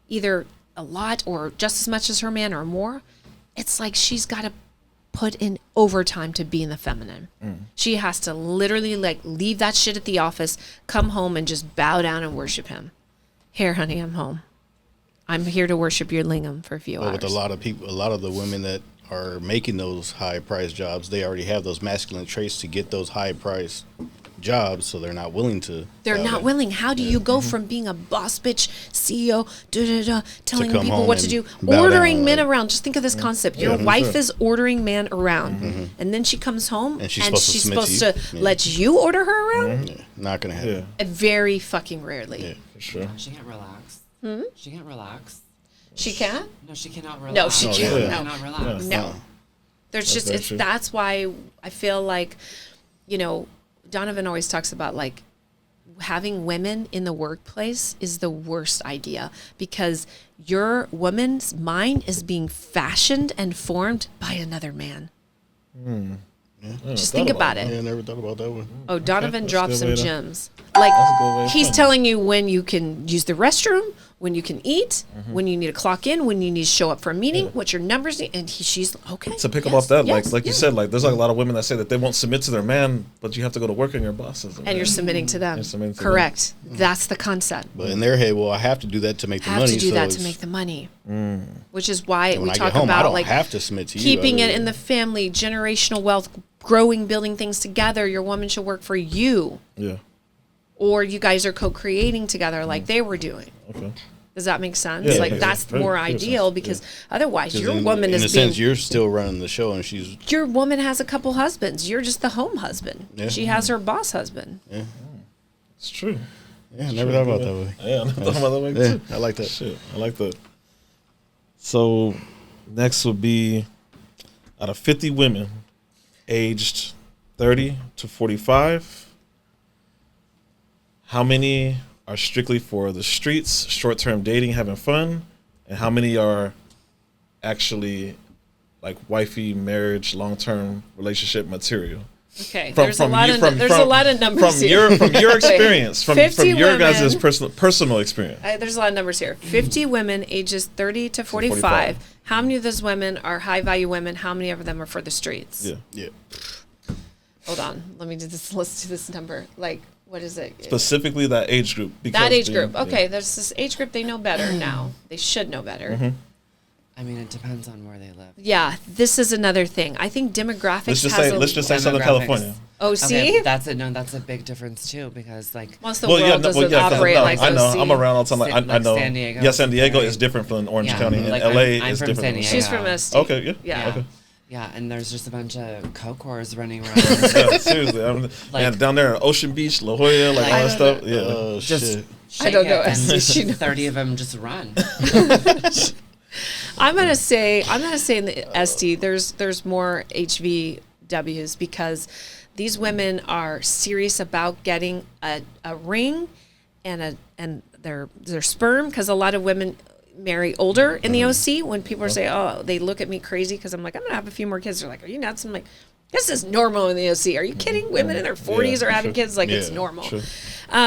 either a lot or just as much as her man or more, it's like she's got to put in overtime to be in the feminine. She has to literally like leave that shit at the office, come home and just bow down and worship him. Here, honey, I'm home. I'm here to worship your lingam for a few hours. With a lot of people, a lot of the women that are making those high price jobs, they already have those masculine traits to get those high price jobs, so they're not willing to. They're not willing. How do you go from being a boss bitch CEO, telling come people home what to and do, bow ordering down, men like- around? Just think of this concept. Your for wife sure. is ordering men around, and then she comes home And she's supposed to submit to you. let you order her around. Yeah, not gonna happen. Yeah, Very fucking rarely. Yeah. for sure. She can't relax. She can't relax. She can't. No, she cannot relax. No, she can't. yeah. No, Cannot relax. no. There's just very true. that's why I feel like, Donovan always talks about like having women in the workplace is the worst idea, because your woman's mind is being fashioned and formed by another man. Just think about it. Yeah, I never thought about that one. Oh, Donovan That's a dropped good some way to- gems. That's a good way Like of he's putting it. telling you when you can use the restroom, when you can eat, when you need to clock in, when you need to show up for a meeting, what your numbers need, and she's okay. To pick up yes, off that, yes, like you yeah. said, like there's like a lot of women that say that they won't submit to their man, but you have to go to work and your boss is. And you're submitting to them. You're submitting to them. Correct. That's the concept. But in their head, well, I have to do that to make the Have money. to do so that to it's- make the money. Which is why when we I talk get home, I about don't like have to submit to you. keeping I it in the family, generational wealth, growing, building things together. Your woman should work for you, Yeah. or you guys are co-creating together like they were doing. Okay. Does that make sense? Yeah, like yeah, that's very- more very ideal sense, because otherwise 'Cause your in, woman in is a sense, being. you're still running the show, and she's Your woman has a couple husbands. You're just the home husband. Yeah. She has her boss husband. It's true. yeah. I never thought about that way. Yeah, I never thought about that way Yeah, too. I like that. Shit, I like that. So, next would be out of 50 women aged 30 to 45, how many are strictly for the streets, short-term dating, having fun, and how many are actually like wifey, marriage, long-term relationship material? Okay, there's a lot of numbers from here. from your experience, from 50 your guys' women. personal experience. There's a lot of numbers here. 50 women ages 30 to 45. 45. How many of those women are high value women? How many of them are for the streets? Yeah. Yeah. Hold on. Let me do this. Let's do this number. Like, what is it? Specifically that age group. That age yeah, group. yeah. Okay, there's this age group they know better now. They should know better. I mean, it depends on where they live. Yeah, this is another thing. I think demographics Let's just say Southern Demographics. California. Oh, see? Okay, that's a big difference too, because like Most of the Well, world yeah, no, doesn't well, yeah, 'cause operate no, like I know. OC. I'm around all the time. Like, Like I know. San Diego. Yeah, San Diego Right. is different from Orange Yeah, County, and like, LA I'm is from different. San from Diego. She's from a state. Okay, yeah. Yeah. Okay. Yeah, and there's just a bunch of coke whores running around. Yeah, seriously, and down there at Ocean Beach, La Jolla, like all that stuff. Yeah, Oh, just shit. I don't know. And She knows. 30 of them just run. I'm gonna say in the SD there's more HVWs because these women are serious about getting a ring and their sperm, because a lot of women marry older in the OC. When people say, oh, they look at me crazy because I'm like, I'm gonna have a few more kids. They're like, are you nuts? I'm like, this is normal in the OC. Are you kidding? Women in their 40s are having kids, like it's normal. Sure.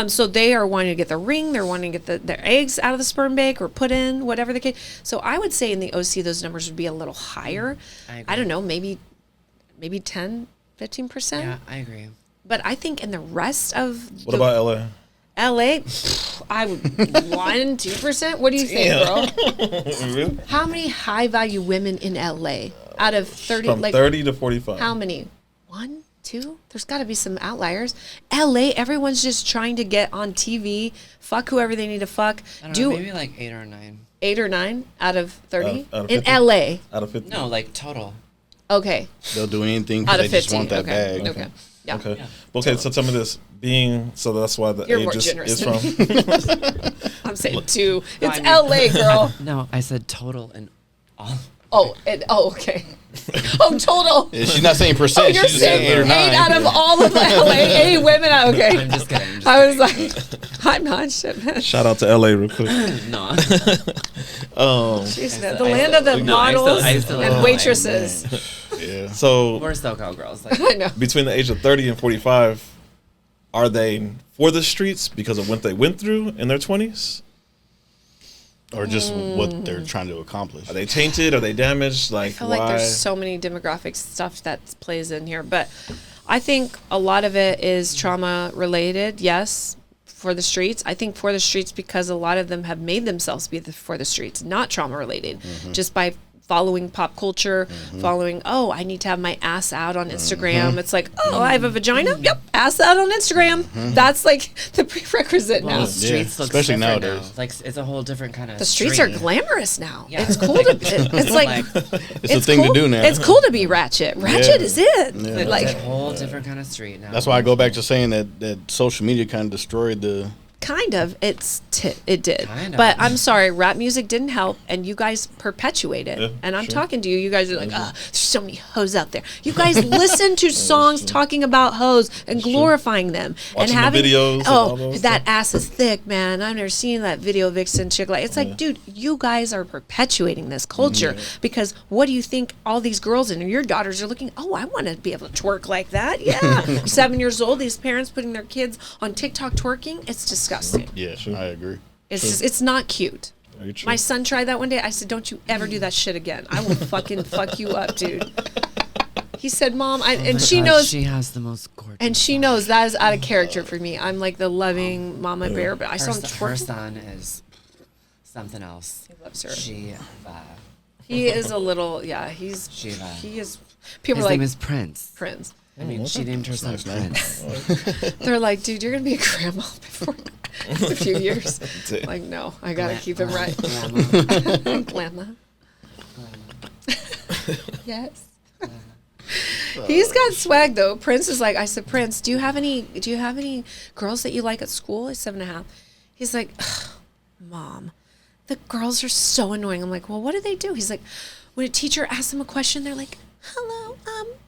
So they are wanting to get the ring. They're wanting to get their eggs out of the sperm bank or put in, whatever the case. So I would say in the OC, those numbers would be a little higher. I don't know, maybe 10, 15%. Yeah, I agree. But I think in the rest of What about LA? LA, I would 1-2%. What do you think, bro? Really? How many high value women in LA out of 30? From Like 30 to 45. how many? 1, 2? There's got to be some outliers. LA, everyone's just trying to get on TV, fuck whoever they need to fuck. I don't know, maybe like 8 or 9. 8 or 9 out of 30 Out of in 50? LA. Out of 50. No, like total. Okay, They'll do anything out because of they 50. just want that okay. bag. Okay. Yeah. Okay. Yeah. Okay. So tell me this. So that's why the You're age more is generous from. I'm saying 2. No, It's I mean- LA, girl. No, I said total and all. Okay. Oh, total. Yeah, she's not saying Oh, percent. you're She's just saying saying 8 or 9. 8 out of all of LA. 8 women. Okay. I'm just kidding. I was like, I'm not shit, man. Shout out to LA real quick. No. Jeez, the land of the models I used to live in and LA, waittresses. Yeah. So We're SoCal girls. Like, I know. between the age of 30 and 45, are they for the streets because of what they went through in their 20s? Or just what they're trying to accomplish. Are they tainted? Are they damaged? Like, I feel why? like there's so many demographic stuff that plays in here, but I think a lot of it is trauma related. Yes, for the streets. I think for the streets because a lot of them have made themselves be for the streets, not trauma related, just by following pop culture, following, oh, I need to have my ass out on Instagram. It's like, oh, I have a vagina? Yep, ass out on Instagram. That's like the prerequisite well, now. the streets look especially different nowadays. now. Like it's a whole different kind of. The streets are glamorous now. Yeah. It's cool to. It's like It's a thing cool. to do now. It's cool to be ratchet. Ratchet is it. Yeah. Like It's a whole different kind of street now. That's why I go back to saying that social media kind of destroyed the. kind of. It did. Kind of. But I'm sorry, rap music didn't help, and you guys perpetuate it. Yeah, and I'm sure. talking to you. You guys are like, ah, there's so many hoes out there. You guys listen to songs talking about hoes and glorifying them Watching and the having videos and all those that stuff. ass is thick, man. I've never seen that video vixen chick. Like, it's like, dude, you guys are perpetuating this culture because what do you think all these girls and your daughters are looking? Oh, I want to be able to twerk like that. Yeah, 7 years old. These parents putting their kids on TikTok twerking. It's disgusting. Yeah, I agree. It's just, it's not cute. Very true. My son tried that one day. I said, "Don't you ever do that shit again. I will fucking fuck you up, dude." He said, "Mom," and she knows, she has the most gorgeous. and she knows that is out of character for me. I'm like the loving mama bear, but I saw him her twerk. son is something else. He loves her. Shiva. He is a little, yeah. He's Shiva. he is. People His are name like is Prince. Prince. I mean, she named her son Nice name. Prince. They're like, "Dude, you're gonna be a grandma before a few years." Like, no, I gotta keep him right. Grandma. Yes. He's got swag though. Prince is like, I said, Prince, do you have any girls that you like at school? He's 7.5. He's like, "Ugh, Mom, the girls are so annoying." I'm like, well, what do they do? He's like, when a teacher asks them a question, they're like, "Hello,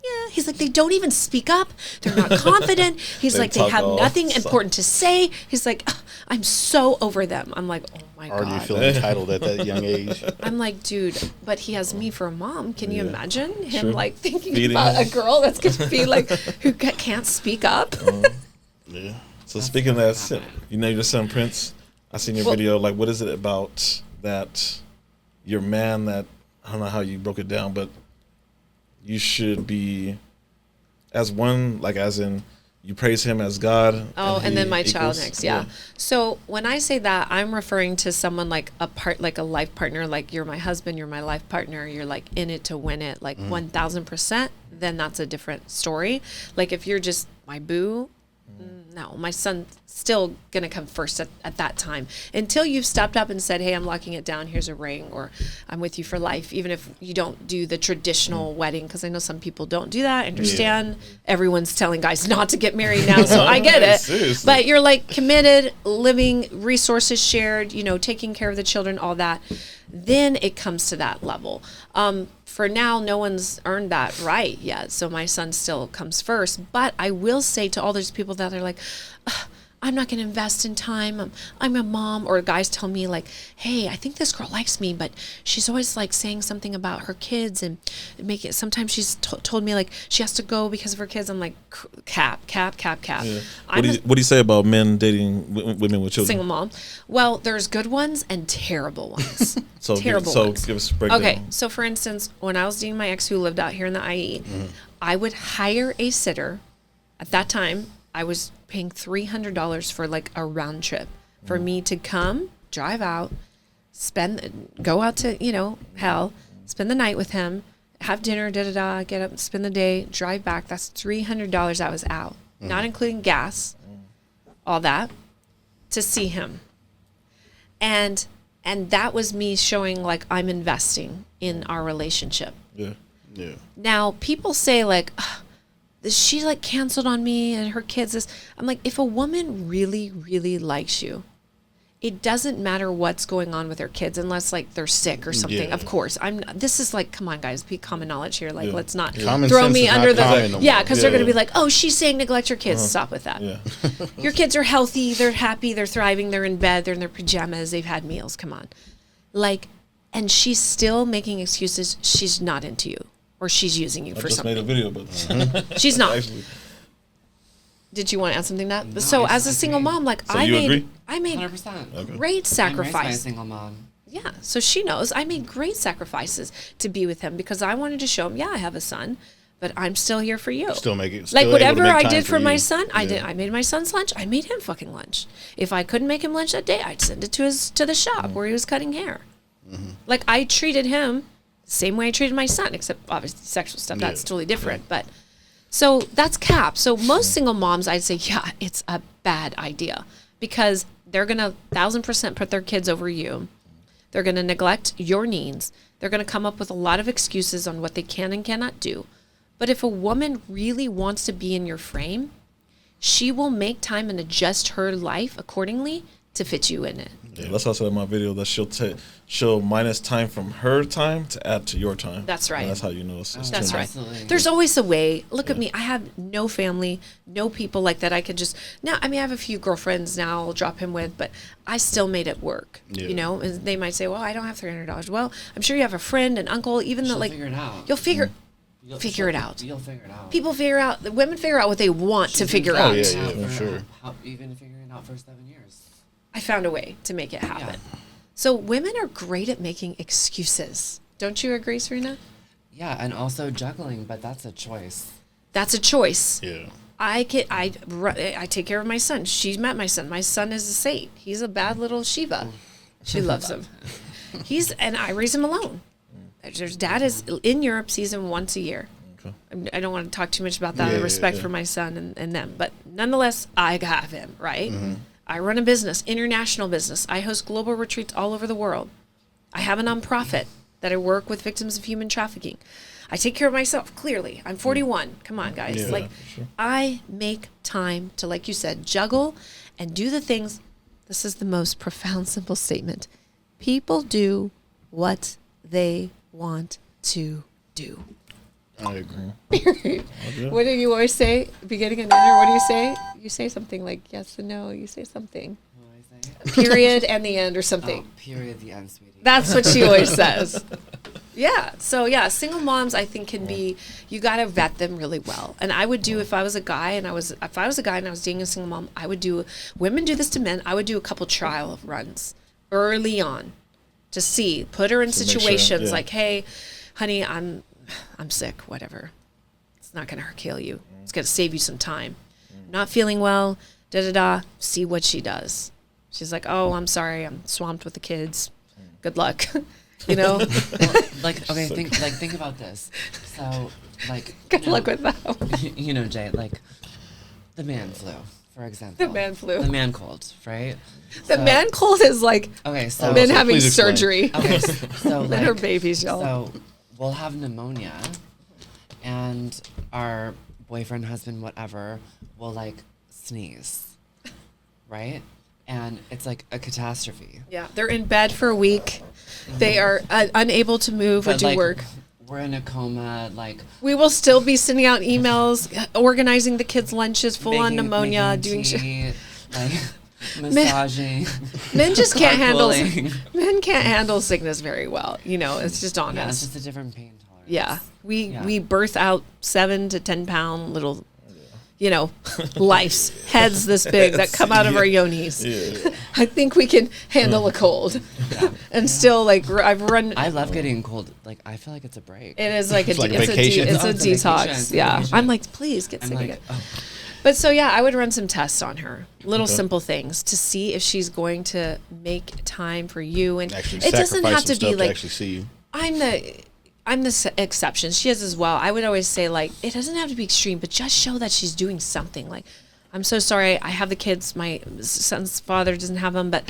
yeah." He's like, they don't even speak up. They're not confident. He's They like, they talk have all nothing soft. important to say. He's like, "Ugh, I'm so over them." I'm like, oh my Already God. feeling entitled at that young age. I'm like, dude, but he has me for a mom. Can you imagine him Sure. like thinking Feeding about him. a girl that's going to be like, who can't speak up? Yeah. So speaking of that, you know your son Prince. I seen your Well- video. Like, what is it about that your man that I don't know how you broke it down, but you should be as one, like as in you praise him as God. Oh, and then he my child equals- next. Yeah. So when I say that, I'm referring to someone like like a life partner, like you're my husband, you're my life partner, you're like in it to win it, like 1000%, then that's a different story. Like if you're just my boo, No, my son's still going to come first at that time. Until you've stepped up and said, hey, I'm locking it down. Here's a ring, or I'm with you for life. Even if you don't do the traditional wedding, because I know some people don't do that. I understand. Everyone's telling guys not to get married now, so I get it. Seriously. But you're like committed, living, resources shared, you know, taking care of the children, all that. Then it comes to that level. For now, no one's earned that right yet. So my son still comes first. But I will say to all those people that are like, I'm not going to invest in time. I'm a mom. Or guys tell me like, hey, I think this girl likes me, but she's always like saying something about her kids and make it. Sometimes she's told me like she has to go because of her kids. I'm like, cap. Yeah. What do you say about men dating women with children? Single mom. Well, there's good ones and terrible ones. Terrible ones. Give us a breakdown. Okay, so for instance, when I was dating my ex who lived out here in the IE, I would hire a sitter. At that time, I was paying $300 for like a round trip for me to come, drive out, go out to, you know, hell, spend the night with him, have dinner, get up, spend the day, drive back. That's $300 I was out, not including gas, all that, to see him. And that was me showing like I'm investing in our relationship. Yeah. Now, people say like, she like canceled on me and her kids. I'm like, if a woman really, really likes you, it doesn't matter what's going on with her kids unless like they're sick or something. Yeah. Of course, this is like, come on guys, be common knowledge here. Like, let's not Common throw sense me is under not the, common no more. yeah. Cause they're Yeah. going to be like, oh, she's saying neglect your kids. Stop with that. Yeah. Your kids are healthy. They're happy. They're thriving. They're in bed. They're in their pajamas. They've had meals. Come on. Like, and she's still making excuses. She's not into you or she's using you I for just something. made a video about this. She's not. Actually. Did you want to add something to that? No, So I as a single agree. mom, like So you agree? I made 100%. great I'm raised by a sacrifice. single mom. Yeah, so she knows I made great sacrifices to be with him because I wanted to show him, yeah, I have a son, but I'm still here for you. Still make it. Like still able to whatever make I time did for my you. son, I Yeah. did. I made my son's lunch. I made him fucking lunch. If I couldn't make him lunch that day, I'd send it to the shop where he was cutting hair. Like I treated him the same way I treated my son, except obviously sexual stuff. That's Yeah. totally different. But so that's cap. So most single moms, I'd say, yeah, it's a bad idea because they're gonna 1,000% put their kids over you. They're gonna neglect your needs. They're gonna come up with a lot of excuses on what they can and cannot do. But if a woman really wants to be in your frame, she will make time and adjust her life accordingly to fit you in it. Yeah, that's how I said in my video that she'll minus time from her time to add to your time. That's right. And that's how you know it's That's too right. much. Absolutely. There's always a way. Look at me. I have no family, no people like that I could just now. I mean, I have a few girlfriends now I'll drop him with, but I still made it work. Yeah. You know, and they might say, "Well, I don't have $300." Well, I'm sure you have a friend, an uncle, even though She'll like figure it out. you'll figure it out. You'll figure it out. People figure out. The women figure out what they want to figure Oh, out. yeah, for sure. Even figuring it out for 7 years. I found a way to make it happen. So women are great at making excuses. Don't you agree, Serena? Yeah, and also juggling, but that's a choice. That's a choice. Yeah. I take care of my son. She's met my son. My son is a saint. He's a bad little Shiva. She loves him. And I raise him alone. His dad is in Europe, sees him once a year. Okay. I don't want to talk too much about that. Yeah, Respect yeah. for my son and them, but nonetheless, I have him, right? I run a business, international business. I host global retreats all over the world. I have a nonprofit that I work with victims of human trafficking. I take care of myself, clearly. I'm 41. Come on, guys. Yeah, like, for sure. I make time to, like you said, juggle and do the things. This is the most profound, simple statement. People do what they want to do. I agree. What do you always say? Beginning and end, or what do you say? You say something like yes and no. You say something. What do I say? Period and the end or something. Oh, period, the end, sweetie. That's what she always says. Yeah. So yeah, single moms I think can be, you got to vet them really well. And I would do if I was a guy and I was dating a single mom, I would do, women do this to men, I would do a couple trial runs early on to see, put her in To make sure, situations yeah. like, hey, honey, I'm sick, whatever. It's not going to kill you. It's going to save you some time. Not feeling well, see what she does. She's like, oh, I'm sorry, I'm swamped with the kids. Good luck. You know? Like, okay, think about this. So, like, Good luck with that. you know, Jay, like, the man flu. for example. The man flu. The man cold, right? The man cold is like Okay, so men so having please explain. surgery. okay, so Men are like, babies, y'all. so we'll have pneumonia, and our boyfriend, husband, whatever, will like sneeze, right? And it's like a catastrophe. Yeah, they're in bed for a week. They are unable to move or But, do like, work. We're in a coma, like We will still be sending out emails, organizing the kids' lunches, full on making- pneumonia, making doing shit. tea, like massaging. Men just can't handle. carpooling. Men can't handle sickness very well. You know, it's just on Yeah, it's us. just a different pain tolerance. Yeah, Yeah. we birth out 7 to 10 pound little, you know, lice, heads this big that come out of our yonis. Yeah. I think we can handle a cold, and still like I've run. I love getting cold. Like I feel like it's a break. It is like It's like it's vacation. it's Oh, a it's a vacation, detox. it's a Yeah, vacation. I'm like, please get I'm sick like, again. oh, But so yeah, I would run some tests on her, little Okay. simple things to see if she's going to make time for you, and Actually, it doesn't sacrifice have some to be stuff like actually see you. I'm the exception. She is as well. I would always say like it doesn't have to be extreme, but just show that she's doing something. Like, I'm so sorry, I have the kids. My son's father doesn't have them, but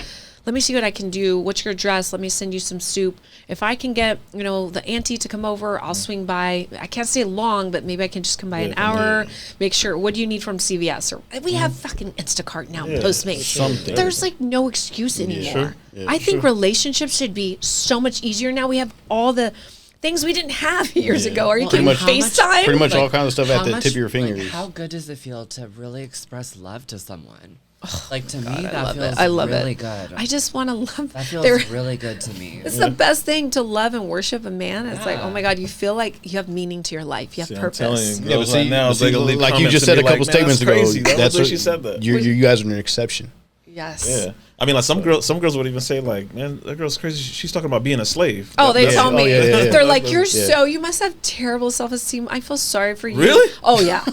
let me see what I can do. What's your address? Let me send you some soup. If I can get, you know, the auntie to come over, I'll swing by. I can't stay long, but maybe I can just come by an hour. Make sure. What do you need from CVS? Or we have fucking Instacart now, Yeah, Postmates. something. There's like no excuse anymore. Sure. Yeah, I think relationships should be so much easier now. We have all the things we didn't have years ago. Are you Well, kidding? and how much- FaceTime? Pretty much Like, all kinds of stuff at how the much- tip of your like, fingers. how good does it feel to really express love to someone? Like to me, I that love feels it. I love really it. good. I just want to love. That feels They're- really good to me. It's the best thing to love and worship a man. It's like, Yeah. oh my God, you feel like you have meaning to your life. You have See, I'm telling purpose. you, Yeah, but girls see, right now, but see, they gonna leave like you comments just and said a be like, couple "Man, statements that's ago, crazy." That was the way she said that. You guys are an exception. Yes. Yeah, I mean, like some girls would even say, like, "Man, that girl's crazy. She's talking about being a slave." Oh, they That's- tell me. yeah. They're like, you're Yeah. so, you must have terrible self-esteem. I feel sorry for you. Really? Oh, yeah.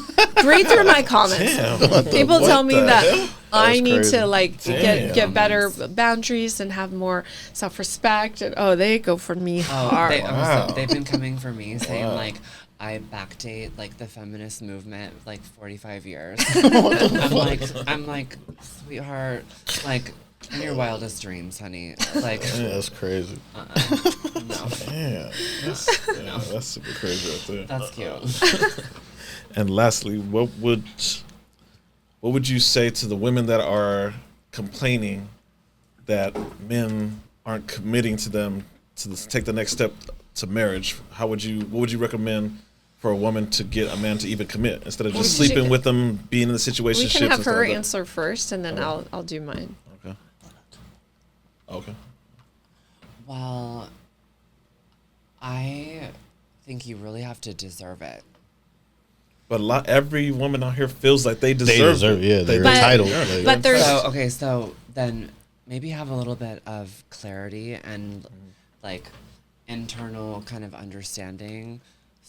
Read through my comments. Damn. People What tell me the that hell? I That's need crazy. to like Damn. get better boundaries and have more self-respect. And oh, they go for me Oh, hard. Wow. they've been coming for me saying Wow. like I backdate like the feminist movement like 45 years. I'm like, sweetheart, like in your wildest dreams, honey. Like, Yeah, that's crazy. no, Damn, that's super crazy right there. that's cute. And lastly, what would you say to the women that are complaining that men aren't committing to them to take the next step to marriage? What would you recommend for a woman to get a man to even commit instead of just Well, sleeping she- with them, being in the situation? we can have her answer first, and then I'll do mine. Okay. Okay. Well, I think you really have to deserve it. But every woman out here feels like they deserve it. Yeah, they're But- entitled. but Like, there's- So okay, so then maybe have a little bit of clarity and like internal kind of understanding,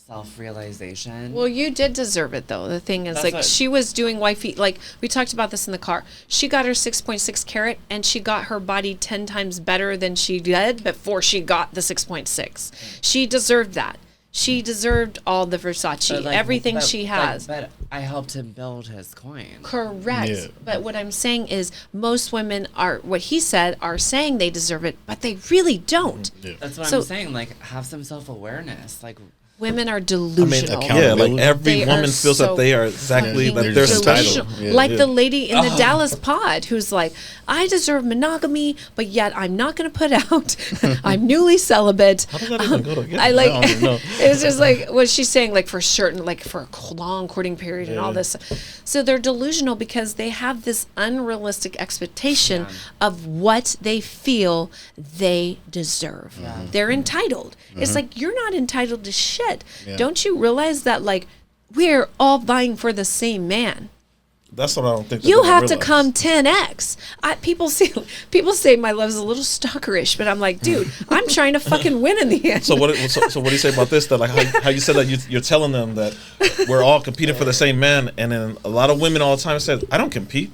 self-realization. Well, you did deserve it, though. The thing is, That's like, what- she was doing wifey. Like, we talked about this in the car. She got her 6.6 carat, and she got her body 10 times better than she did before she got the 6.6. She deserved that. She deserved all the Versace, But, like, everything but, she like, has. but I helped him build his coin. Correct. Yeah. But what I'm saying is, most women are, what he said, are saying they deserve it, but they really don't. That's what So- I'm saying. Like, have some self-awareness. Like, Women are delusional. account- Yeah, like Accountability. every They are woman feels so that they are exactly fucking that they're delusional. entitled. Yeah. Like Yeah. the lady in the Dallas pod who's like, I deserve monogamy, but yet I'm not going to put out. I'm newly celibate. How does that even go together? I like. I don't even know. It's just like what she's saying, like for certain, like for a long courting period and all this. So they're delusional because they have this unrealistic expectation of what they feel they deserve. They're entitled. It's like you're not entitled to shit. Yeah. Don't you realize that like we're all vying for the same man? That's what I don't think. You they have to realize. come 10x. People say my love's a little stalkerish, but I'm like, dude, I'm trying to fucking win in the end. So what? So what do you say about this? That like how you said that you're telling them that we're all competing for the same man, and then a lot of women all the time said, "I don't compete.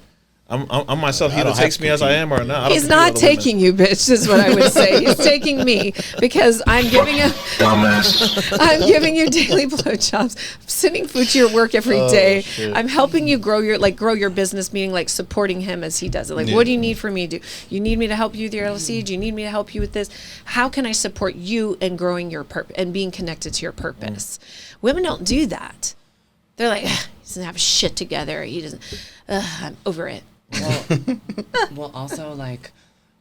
I'm myself. He I either don't takes have me to as I compete. am or not. I don't He's compete with not other women. taking you, bitch, is what I would say. He's taking me because I'm giving him. I'm giving you daily blowjobs. I'm sending food to your work every day. Shit. I'm helping you grow your business, meaning like supporting him as he does it. Like, what do you need from me? Do you need me to help you with your LLC? Do you need me to help you with this? How can I support you in growing your purpose and being connected to your purpose? Women don't do that. They're like, he doesn't have shit together. He doesn't. I'm over it. Well, also, like,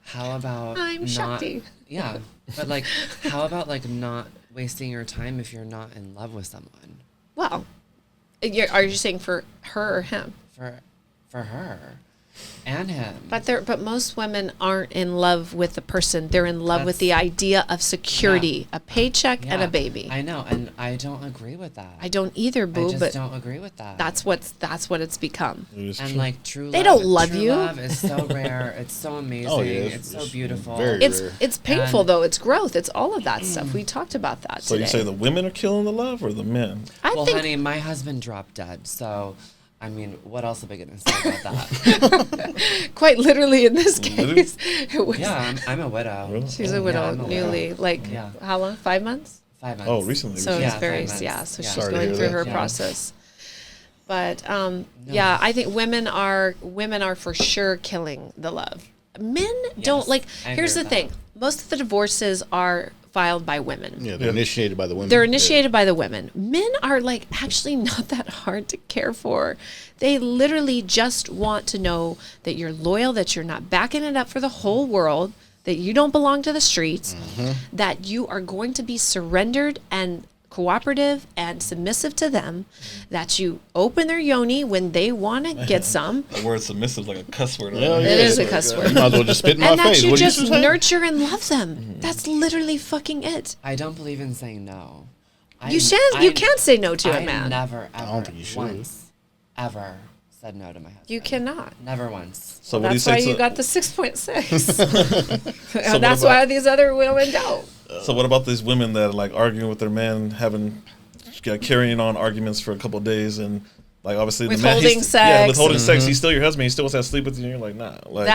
how about I'm not... Shakti. Yeah, but, like, how about, like, not wasting your time if you're not in love with someone? Well, are you saying for her or him? For her and him. But most women aren't in love with the person. They're in love with the idea of security, a paycheck and a baby. I know, and I don't agree with that. I don't either, boo. I just but don't agree with that. that's what it's become. And like true love, They don't love true you. love is so rare. It's so amazing. It's so beautiful. very rare. It's painful And- though. It's growth. It's all of that stuff. We taled about that So today. you say the women are killing the love or the men? I Well, think honey, my husband dropped dead, so I mean, what else am I gonna say about that? quite literally in this Literally? case, it was, Yeah, I'm a widow. Really? she's a Yeah, widow, I'm a widow. newly. Like Yeah. how long? 5 months. 5 months. Oh, recently. So Yeah, it's very 5 months. yeah. So Yeah. she's Sorry to going hear through that. her Yeah. process. But yeah, I think women are for sure killing the love. Men don't Yes, like. I Here's the agree with thing: most of the divorces are filed by women. Yeah, they're initiated by the women. They're initiated by the women. Men are like actually not that hard to care for. They literally just want to know that you're loyal, that you're not backing it up for the whole world, that you don't belong to the streets, that you are going to be surrendered and cooperative and submissive to them, that you open their yoni when they want to get some, The word submissive is like a cuss word. Hell It yeah. is a cuss word. You might as well just spit in my and that face. you What just you say? nurture and love them. That's literally fucking it. I don't believe in saying no. You can't say no to a I man. never, ever, don't think you should. once, ever said no to my husband. You cannot. Never once. So what do you That's why say you to, got the 6.6. what And that's about- why these other women don't. So what about these women that are like arguing with their men, carrying on arguments for a couple of days, and like obviously the man, Withholding sex. withholding sex. He's still your husband. He still wants to have sleep with you. And you're like, nah. Like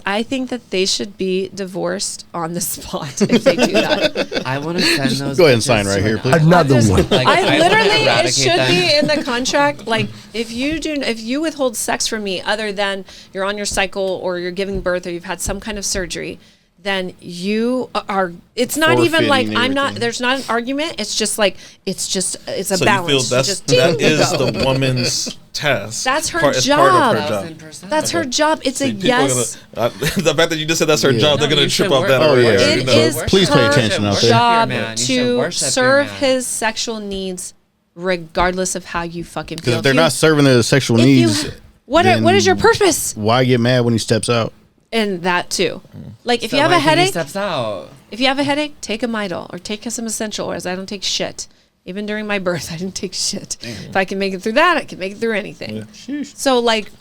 I think that they should be divorced on the spot if they do that. I want to send those. go ahead and bitches sign right to here, an please. island. Another one. Like, I wanna literally, it eradicate should them. be in the contract. Like, if you withhold sex from me, other than you're on your cycle or you're giving birth or you've had some kind of surgery, then you are. It's not even like Forfeiting I'm not. everything. There's not an argument. It's just like it's a so balance. you feel You just that ding, is go. the woman's task. That's her It's part job. of her job. 1000%. That's her job. It's a See, people are yes. gonna- the fact that you just said that's her job, they're No, gonna you trip should off that. work- already. Oh, yeah. So, It you know. is Please pay her attention out there. job You should to worship your serve man. his sexual needs, regardless of how you fucking feel. Because if they're not serving their sexual needs, what is your then purpose? why get mad when he steps out? And that too. Like if So you have why a do you think he headache, steps out. if you have a headache, take a Midol or take some essential oils. I don't take shit. Even during my birth, I didn't take shit. If I can make it through that, I can make it through anything. So like,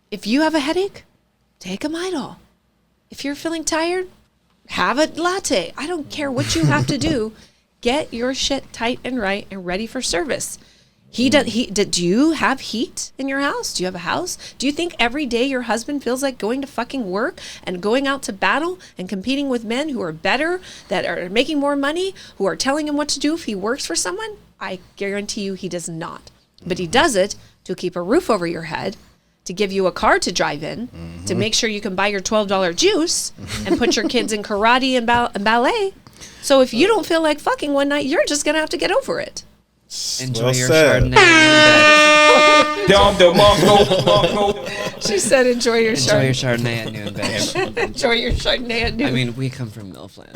if you have a headache, take a Midol. If you're feeling tired, have a latte. I don't care what you have to do. Get your shit tight and right and ready for service. Do you have heat in your house? Do you have a house? Do you think every day your husband feels like going to fucking work and going out to battle and competing with men who are better, that are making more money, who are telling him what to do if he works for someone? I guarantee you he does not. But he does it to keep a roof over your head, to give you a car to drive in, to make sure you can buy your $12 juice and put your kids in karate and ballet. So if you don't feel like fucking one night, you're just going to have to get over it. Enjoy Well your said. Chardonnay. She said, enjoy your Enjoy your Chardonnay. Chardonnay at noon, bitch. Enjoy your Chardonnay at noon. I mean, we come from Milfland.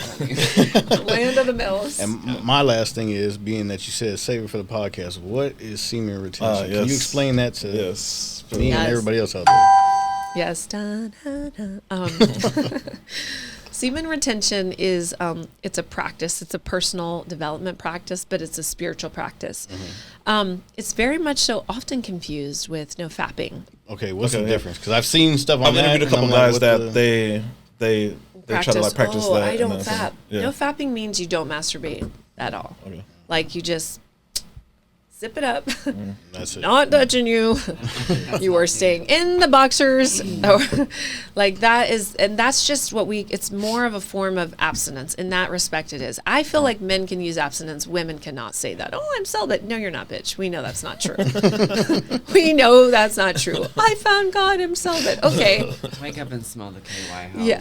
Land of the Mills. And my last thing is, being that you said save it for the podcast, what is semen retention? Can you Yes. explain that to Yes. me Yes. and everybody else out there? Yes. Dun, dun, dun. Semen retention is it's a practice. It's a personal development practice, but it's a spiritual practice. It's very much so often confused with no fapping. Okay, what's Okay, the yeah. difference? Because I've seen stuff on I've that. interviewed a couple and I'm guys like, that what they try to like practice that. I and don't then some- fap. Yeah. No fapping means you don't masturbate at all. Okay. Like you just zip it up. That's it. Not touching you. You are staying in the boxers. Like that is, and that's just what it's more of a form of abstinence. In that respect, it is. I feel like men can use abstinence. Women cannot say that. Oh, I'm celibate. No, you're not, bitch. We know that's not true. We know that's not true. I found God. I'm celibate. Okay. Wake up and smell the KY. Yeah.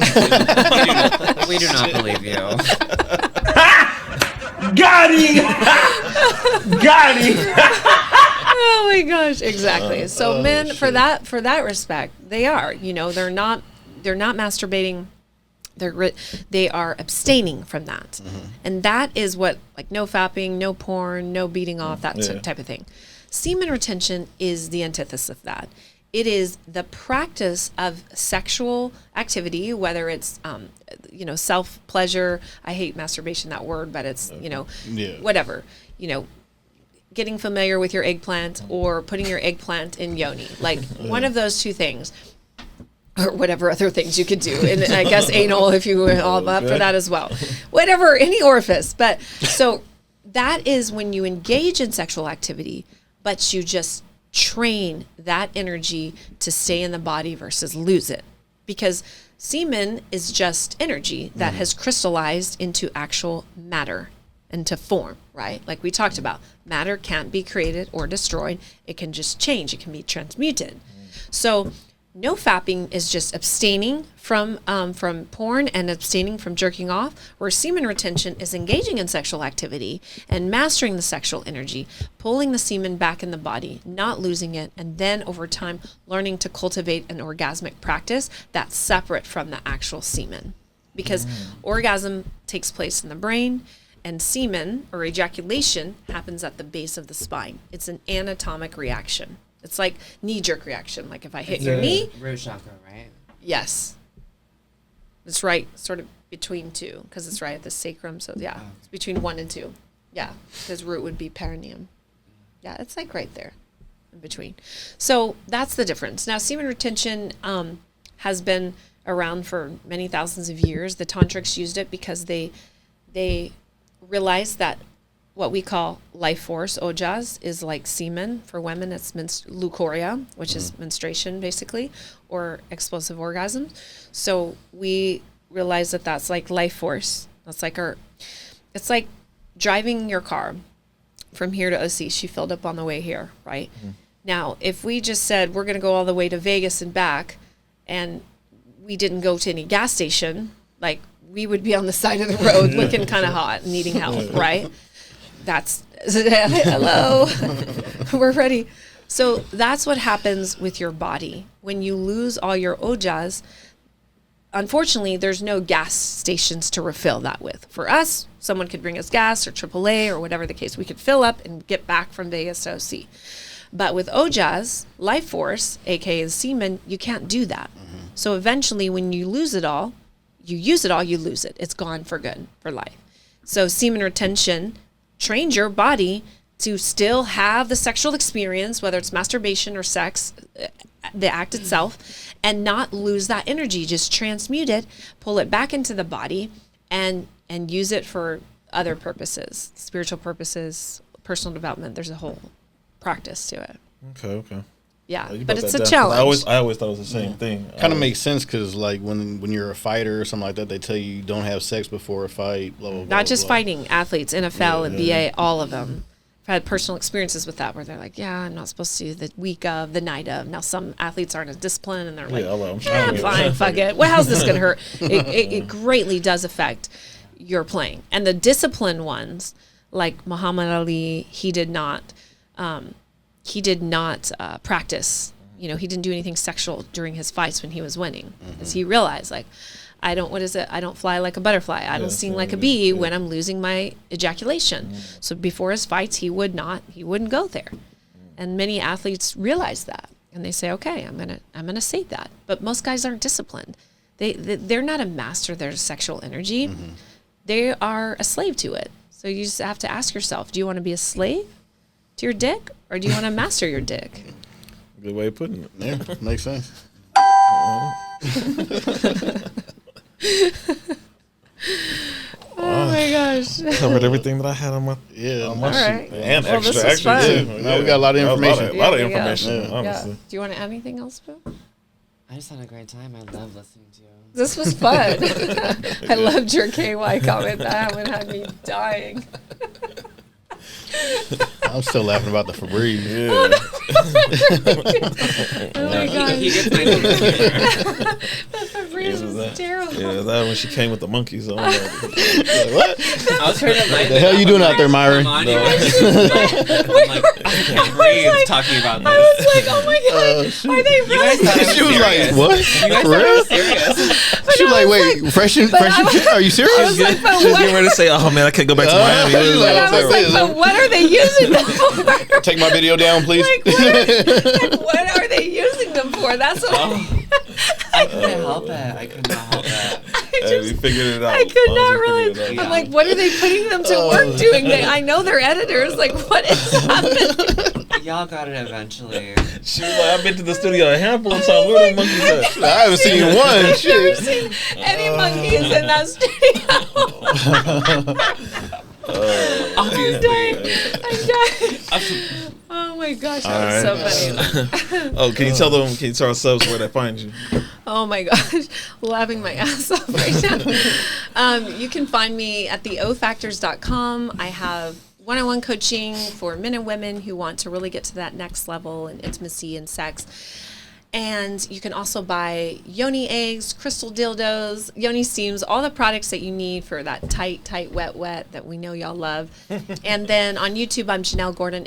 We do not believe you. Got him! Got him! Oh my gosh, exactly. So men, shit. for that respect, they are. You know, they're not masturbating. They are abstaining from that, and that is what, like, no fapping, no porn, no beating off, that type of thing. Semen retention is the antithesis of that. It is the practice of sexual activity, whether it's, self-pleasure. I hate masturbation, that word, but it's, whatever, getting familiar with your eggplant or putting your eggplant in yoni. Like one of those two things, or whatever other things you could do. And I guess anal, if you were all up for that as well. Whatever, any orifice. But so that is when you engage in sexual activity, but you just train that energy to stay in the body versus lose it, because semen is just energy that has crystallized into actual matter, into form, right? Like we talked about, matter can't be created or destroyed. It can just change. It can be transmuted. So no fapping is just abstaining from porn and abstaining from jerking off, where semen retention is engaging in sexual activity and mastering the sexual energy, pulling the semen back in the body, not losing it, and then over time learning to cultivate an orgasmic practice that's separate from the actual semen. Because orgasm takes place in the brain, and semen or ejaculation happens at the base of the spine. It's an anatomic reaction. It's like knee-jerk reaction. Like if I hit your knee. Root chakra, right? Yes. It's right sort of between two, because it's right at the sacrum. So yeah, it's between 1 and 2. Yeah, because root would be perineum. Yeah, it's like right there in between. So that's the difference. Now, semen retention has been around for many thousands of years. The tantrics used it because they realized that what we call life force, ojas, is like semen. For women, it's leukorrhea, which is menstruation, basically, or explosive orgasms. So we realize that that's like life force. That's like it's like driving your car from here to OC. She filled up on the way here, right? Now, if we just said we're going to go all the way to Vegas and back, and we didn't go to any gas station, like we would be on the side of the road looking kind of hot and needing help, right? That's hello. We're ready. So that's what happens with your body when you lose all your ojas. Unfortunately, there's no gas stations to refill that with. For us, someone could bring us gas or AAA or whatever the case. We could fill up and get back from Vegas to OC. But with ojas, life force, aka the semen, you can't do that. So eventually, when you lose it all, you use it all, you lose it. It's gone for good, for life. So semen retention trains your body to still have the sexual experience, whether it's masturbation or sex, the act itself, and not lose that energy. Just transmute it, pull it back into the body, and use it for other purposes, spiritual purposes, personal development. There's a whole practice to it. Okay. Yeah, you but broke it's that a down, 'cause challenge. I always thought it was the same thing. Kind of makes sense, because like when you're a fighter or something like that, they tell you don't have sex before a fight. Blah, blah, blah, Not just blah. fighting, athletes, NFL, and BA, all of them. I've had personal experiences with that where they're like, yeah, I'm not supposed to the week of, the night of. Now, some athletes aren't as disciplined, and they're like, I'm fine, fuck it. Well, how's this going to hurt? It greatly does affect your playing. And the disciplined ones, like Muhammad Ali, he did not practice. You know, he didn't do anything sexual during his fights when he was winning, because he realized, like, I don't fly like a butterfly. I don't sing like a bee when I'm losing my ejaculation. So before his fights, he wouldn't go there. And many athletes realize that, and they say, okay, I'm gonna say that. But most guys aren't disciplined. They're not a master of their sexual energy. They are a slave to it. So you just have to ask yourself, do you want to be a slave to your dick, or do you want to master your dick? Good way of putting it. Yeah, makes sense. Oh my God. gosh. Covered everything that I had on my Yeah. my All sheet. right. And Well, extra, this was fun. too. Now we got a lot of That was information. A lot of Yeah, we got- information, yeah. honestly. Yeah. Do you want to add anything else, Bill? I just had a great time. I love listening to you. This was fun. I loved your KY comment. That one had me dying. I'm still laughing about the Febreze. Yeah. Oh my gosh. He gets my favorite. That Febreze was terrible. Yeah, that when she came with the monkeys on. Like, What? I was trying to light The hell you doing out there, Myron? I'm like, I can't breathe talking about I this. was like, oh my gosh, are they You guys really? thought I was She was serious. like, "What? You guys For thought I real?" was serious. She was like, "Wait, fresh and are you serious?" I was like, but she was what? getting ready to say, "Oh man, I can't go back to Miami." She's like, But I was like, but what are they using them for? Take my video down, please. What are they using them for? That's what I couldn't help it. I could not help it. Hey, we figured it out. I could not Honestly, realize. figured it I'm out. like, what are they putting them to work doing? I know they're editors. Like, what is happening? Y'all got it eventually. She was like, "I've been to the studio a handful of times. Where the monkeys at?" I haven't seen one. I've never Shit. seen any monkeys in that studio. Obviously. I'm dying. Oh my gosh, that was so funny. Oh, can you tell them? Can you tell our subs where they find you? Oh my gosh, laughing my ass off right now. You can find me at theofactors.com. I have one-on-one coaching for men and women who want to really get to that next level in intimacy and sex. And you can also buy yoni eggs, crystal dildos, yoni steams, all the products that you need for that tight, wet that we know y'all love. And then on YouTube, I'm Janelle Gordon.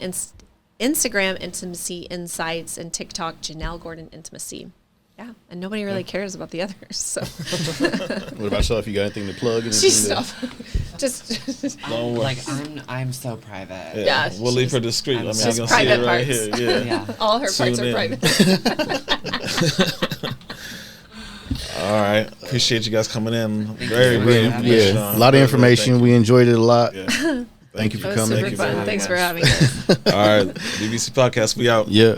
Instagram, Intimacy Insights, and TikTok, Janelle Gordon Intimacy. Yeah, and nobody really cares about the others. So. What about yourself? You got anything to plug? She's Anything so just Don't worry. Like I'm so private. Yeah, we'll leave her discreet. I mean, you're gonna see it private right parts. here. Yeah. Yeah. all her parts Tune are in. private. All right. Appreciate you guys coming in. Thank Very, you for very having me. information. Yeah, a lot of information. We enjoyed it a lot. Yeah. Thank you It for was coming. super Thank you fun. very Thanks much. for having us. All right. BBC Podcast, we out. Yeah.